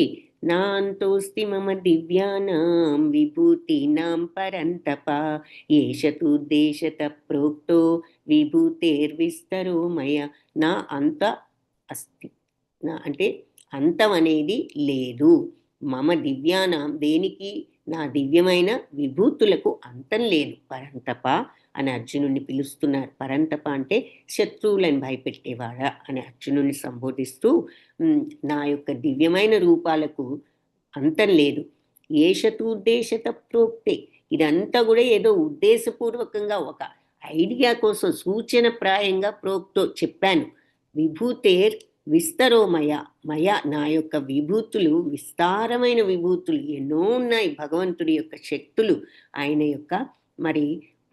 నాంతోస్తి మమ దివ్యానాం విభూతినాం పరంతప, ఏషతుద్దేశత ప్రోక్తో విభూతేర్విస్తరో మయ. నా అంత అస్తి, నా అంటే అంతం అనేది లేదు. మమ దివ్యానాం, దేనికి? నా దివ్యమైన విభూతులకు అంతం లేదు. పరంతప అని అర్జునుడిని పిలుస్తున్నారు. పరంతప అంటే శత్రువులను భయపెట్టేవాడ అని అర్జునుడిని సంబోధిస్తూ, నా యొక్క దివ్యమైన రూపాలకు అంతం లేదు. ఏషతుద్దేశత ప్రోక్తే, ఇదంతా కూడా ఏదో ఉద్దేశపూర్వకంగా ఒక ఐడియా కోసం సూచనప్రాయంగా ప్రోక్తో చెప్పాను. విభూతేర్ విస్తరోమయ, మయ, నా యొక్క విభూతులు విస్తారమైన విభూతులు ఎన్నో ఉన్నాయి. భగవంతుడి యొక్క శక్తులు, ఆయన యొక్క మరి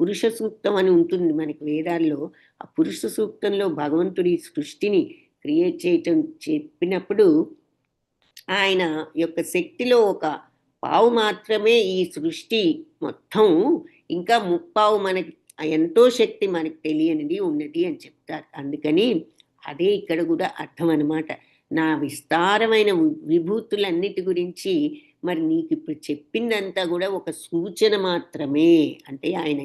పురుష సూక్తం అని ఉంటుంది మనకి వేదాల్లో. ఆ పురుష సూక్తంలో భగవంతుడి సృష్టిని క్రియేట్ చేయటం చెప్పినప్పుడు ఆయన యొక్క శక్తిలో ఒక పావు మాత్రమే ఈ సృష్టి మొత్తం, ఇంకా ముప్పావు మనకి ఎంతో శక్తి మనకు తెలియనిది ఉన్నది అని చెప్తారు. అందుకని అదే ఇక్కడ కూడా అర్థం అనమాట. నా విస్తారమైన విభూతులన్నిటి గురించి మరి నీకు ఇప్పుడు చెప్పిందంతా కూడా ఒక సూచన మాత్రమే. అంటే ఆయన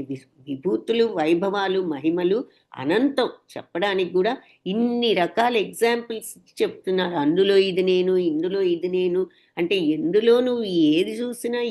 విభూతులు, వైభవాలు, మహిమలు అనంతం. చెప్పడానికి కూడా ఇన్ని రకాల ఎగ్జాంపుల్స్ చెప్తున్నారు. అందులో ఇది నేను, ఇందులో ఇది నేను అంటే ఎందులో నువ్వు ఏది చూసినా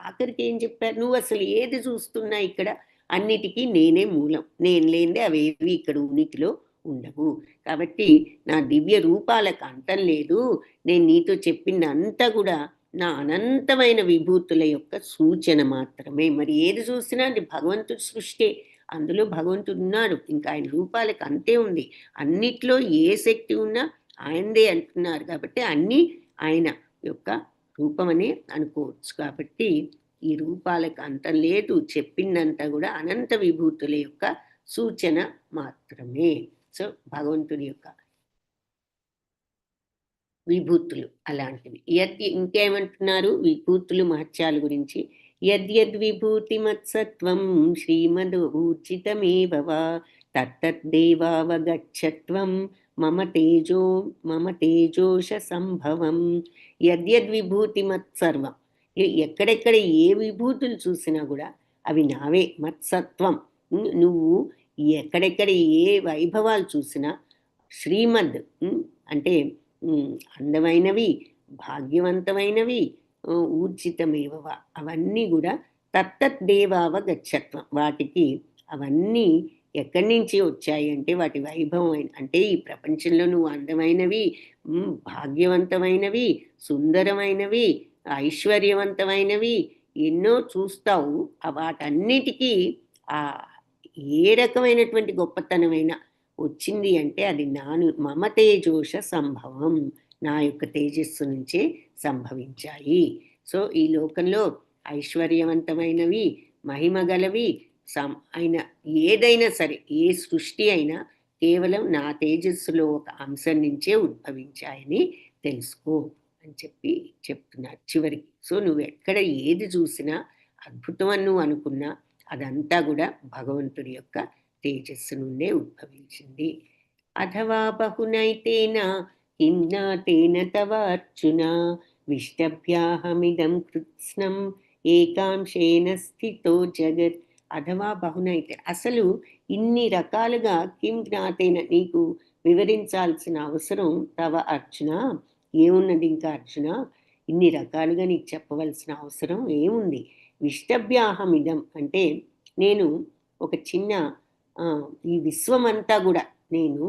ఆఖరికి ఏం చెప్పారు? నువ్వు అసలు ఏది చూస్తున్నా ఇక్కడ అన్నిటికీ నేనే మూలం. నేను లేనిదే అవేవి ఇక్కడ ఉనికిలో ఉండవు. కాబట్టి నా దివ్య రూపాలకు అంతం లేదు. నేను నీతో చెప్పిందంతా కూడా నా అనంతమైన విభూతుల యొక్క సూచన మాత్రమే. మరి ఏది చూసినా అది భగవంతుడి సృష్టి, అందులో భగవంతుడు ఉన్నాడు. ఇంకా ఆయన రూపాలకు అంతే ఉంది. అన్నిట్లో ఏ శక్తి ఉన్నా ఆయనదే అంటున్నారు. కాబట్టి అన్నీ ఆయన యొక్క రూపమని అనుకోవచ్చు. కాబట్టి ఈ రూపాలకు అంతం లేదు. చెప్పిందంతా కూడా అనంత విభూతుల యొక్క సూచన మాత్రమే. సో భగవంతుడి యొక్క విభూతులు అలాంటివి. ఇంకేమంటున్నారు విభూతులు మహత్యాల గురించి? యద్యద్విభూతిమత్సత్వం శ్రీమదూర్జితమేవ వా తత్తద్దేవావగచ్చత్వం మమ తేజోష సంభవం. యద్యద్విభూతిమత్సర్వం, ఎక్కడెక్కడ ఏ విభూతులు చూసినా కూడా అవి నావే. మత్సత్వం, నువ్వు ఎక్కడెక్కడ ఏ వైభవాలు చూసినా శ్రీమద్ అంటే అందమైనవి, భాగ్యవంతమైనవి, ఊర్జితమేవ అవన్నీ కూడా తత్తద్దేవావగచ్చత్వం. వాటికి అవన్నీ ఎక్కడి నుంచి వచ్చాయి అంటే వాటి వైభవం అంటే ఈ ప్రపంచంలో నువ్వు అందమైనవి, భాగ్యవంతమైనవి, సుందరమైనవి, ఐశ్వర్యవంతమైనవి ఎన్నో చూస్తావు. వాటన్నిటికీ ఆ ఏ రకమైనటువంటి గొప్పతనమైన వచ్చింది అంటే అది మమ తేజోష సంభవం, నా యొక్క తేజస్సు నుంచే సంభవించాయి. సో ఈ లోకంలో ఐశ్వర్యవంతమైనవి, మహిమగలవి అయిన ఏదైనా సరే, ఏ సృష్టి అయినా కేవలం నా తేజస్సులో ఒక అంశం నుంచే ఉద్భవించాయని తెలుసుకో అని చెప్తున్నారు చివరికి. సో నువ్వు ఎక్కడ ఏది చూసినా అద్భుతం అని నువ్వు అనుకున్నా అదంతా కూడా భగవంతుడి యొక్క తేజస్సు నుండే ఉద్భవించింది. అథవా బహునైతేన కింనాతేన తవ అర్జున విష్టభ్యాహమిదం కృత్స్నం ఏకాంశేన స్థితో జగత్. అథవా బహునైతే, అసలు ఇన్ని రకాలుగా కిం జ్ఞాతేన నీకు వివరించాల్సిన అవసరం తవ అర్జున ఏమున్నది? ఇంకా అర్జున ఇన్ని రకాలుగా నీకు చెప్పవలసిన అవసరం ఏముంది? విష్టభ్యాహమిదం అంటే నేను ఒక చిన్న ఈ విశ్వమంతా కూడా నేను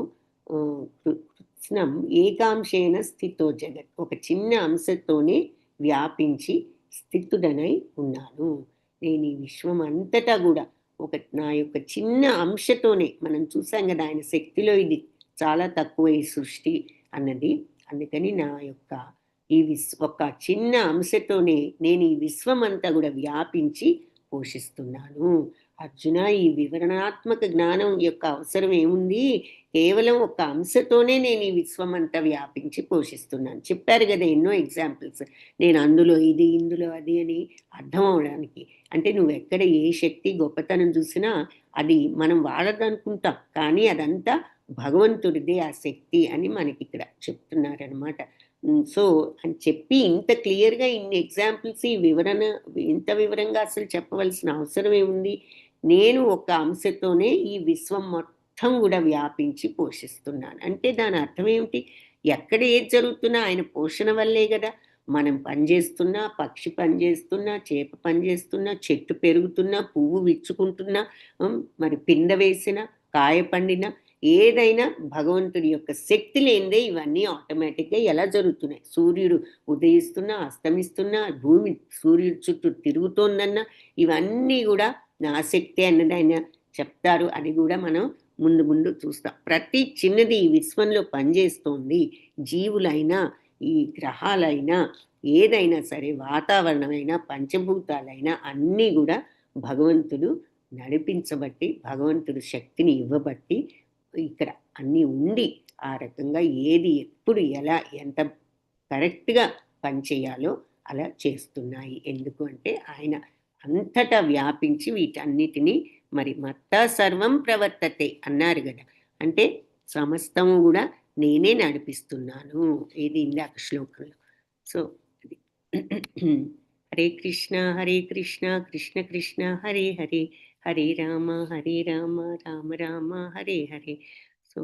కృత్స్నం ఏకాంశేన స్థితో జగత్, ఒక చిన్న అంశతోనే వ్యాపించి స్థితుడనై ఉన్నాను. నేను ఈ విశ్వం అంతటా కూడా నా యొక్క చిన్న అంశతోనే, మనం చూసాం కదా ఆయన శక్తిలో ఇది చాలా తక్కువ ఈ సృష్టి అన్నది. అందుకని నా యొక్క ఈ ఒక చిన్న అంశతోనే నేను ఈ విశ్వం అంతా కూడా వ్యాపించి పోషిస్తున్నాను. అర్జున, ఈ వివరణాత్మక జ్ఞానం యొక్క అవసరం ఏముంది? కేవలం ఒక అంశతోనే నేను ఈ విశ్వం అంతా వ్యాపించి పోషిస్తున్నాను. చెప్పారు కదా ఎన్నో ఎగ్జాంపుల్స్, నేను అందులో ఇది, ఇందులో అది అని అర్థం అవడానికి. అంటే నువ్వు ఎక్కడ ఏ శక్తి గొప్పతనం చూసినా అది మనం వాడదనుకుంటాం, కానీ అదంతా భగవంతుడిదే ఆ శక్తి అని మనకి ఇక్కడ చెప్తున్నారనమాట. సో అని చెప్పి ఇంత క్లియర్గా ఇన్ని ఎగ్జాంపుల్స్, ఈ వివరణ ఇంత వివరంగా అసలు చెప్పవలసిన అవసరం ఏముంది? నేను ఒక అంశతోనే ఈ విశ్వం మొత్తం కూడా వ్యాపించి పోషిస్తున్నాను అంటే దాని అర్థం ఏమిటి? ఎక్కడ ఏది జరుగుతున్నా ఆయన పోషణ వల్లే కదా. మనం పనిచేస్తున్నా, పక్షి పనిచేస్తున్నా, చేప పనిచేస్తున్నా, చెట్టు పెరుగుతున్నా, పువ్వు విచ్చుకుంటున్నా, మరి పిండ వేసిన, కాయ పండిన, ఏదైనా భగవంతుడి యొక్క శక్తి లేనిదే ఇవన్నీ ఆటోమేటిక్గా ఎలా జరుగుతున్నాయి? సూర్యుడు ఉదయిస్తున్నా, అస్తమిస్తున్నా, భూమి సూర్యుడి చుట్టూ తిరుగుతోందన్నా ఇవన్నీ కూడా నా శక్తి అన్నది ఆయన చెప్తారు. అది కూడా మనం ముందు ముందు చూస్తాం. ప్రతి చిన్నది ఈ విశ్వంలో పనిచేస్తోంది. జీవులైనా, ఈ గ్రహాలైనా, ఏదైనా సరే, వాతావరణమైనా, పంచభూతాలైనా అన్నీ కూడా భగవంతుడు నడిపించబట్టి, భగవంతుడు శక్తిని ఇవ్వబట్టి ఇక్కడ అన్నీ ఉండి ఆ రకంగా ఏది ఎప్పుడు ఎలా ఎంత కరెక్ట్గా పనిచేయాలో అలా చేస్తున్నాయి. ఎందుకు అంటే ఆయన అంతటా వ్యాపించి వీటన్నిటినీ మరి మత్తా సర్వం ప్రవర్తతే అన్నారు కదా. అంటే సమస్తము కూడా నేనే నడిపిస్తున్నాను, ఇది ఇందాక శ్లోకంలో. సో అది హరే కృష్ణ కృష్ణ కృష్ణ హరే హరే, హరే రామ రామ రామ హరే హరే. సో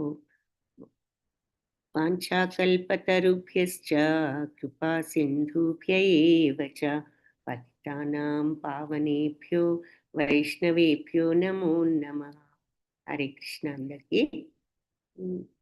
వాంఛాకల్పతరుభ్యశ్చ కృపా సింధుభ్య ఏవ చ పతితానాం పావనేభ్యో వైష్ణవేభ్యో నమో నమః. హరే కృష్ణ అందరికీ.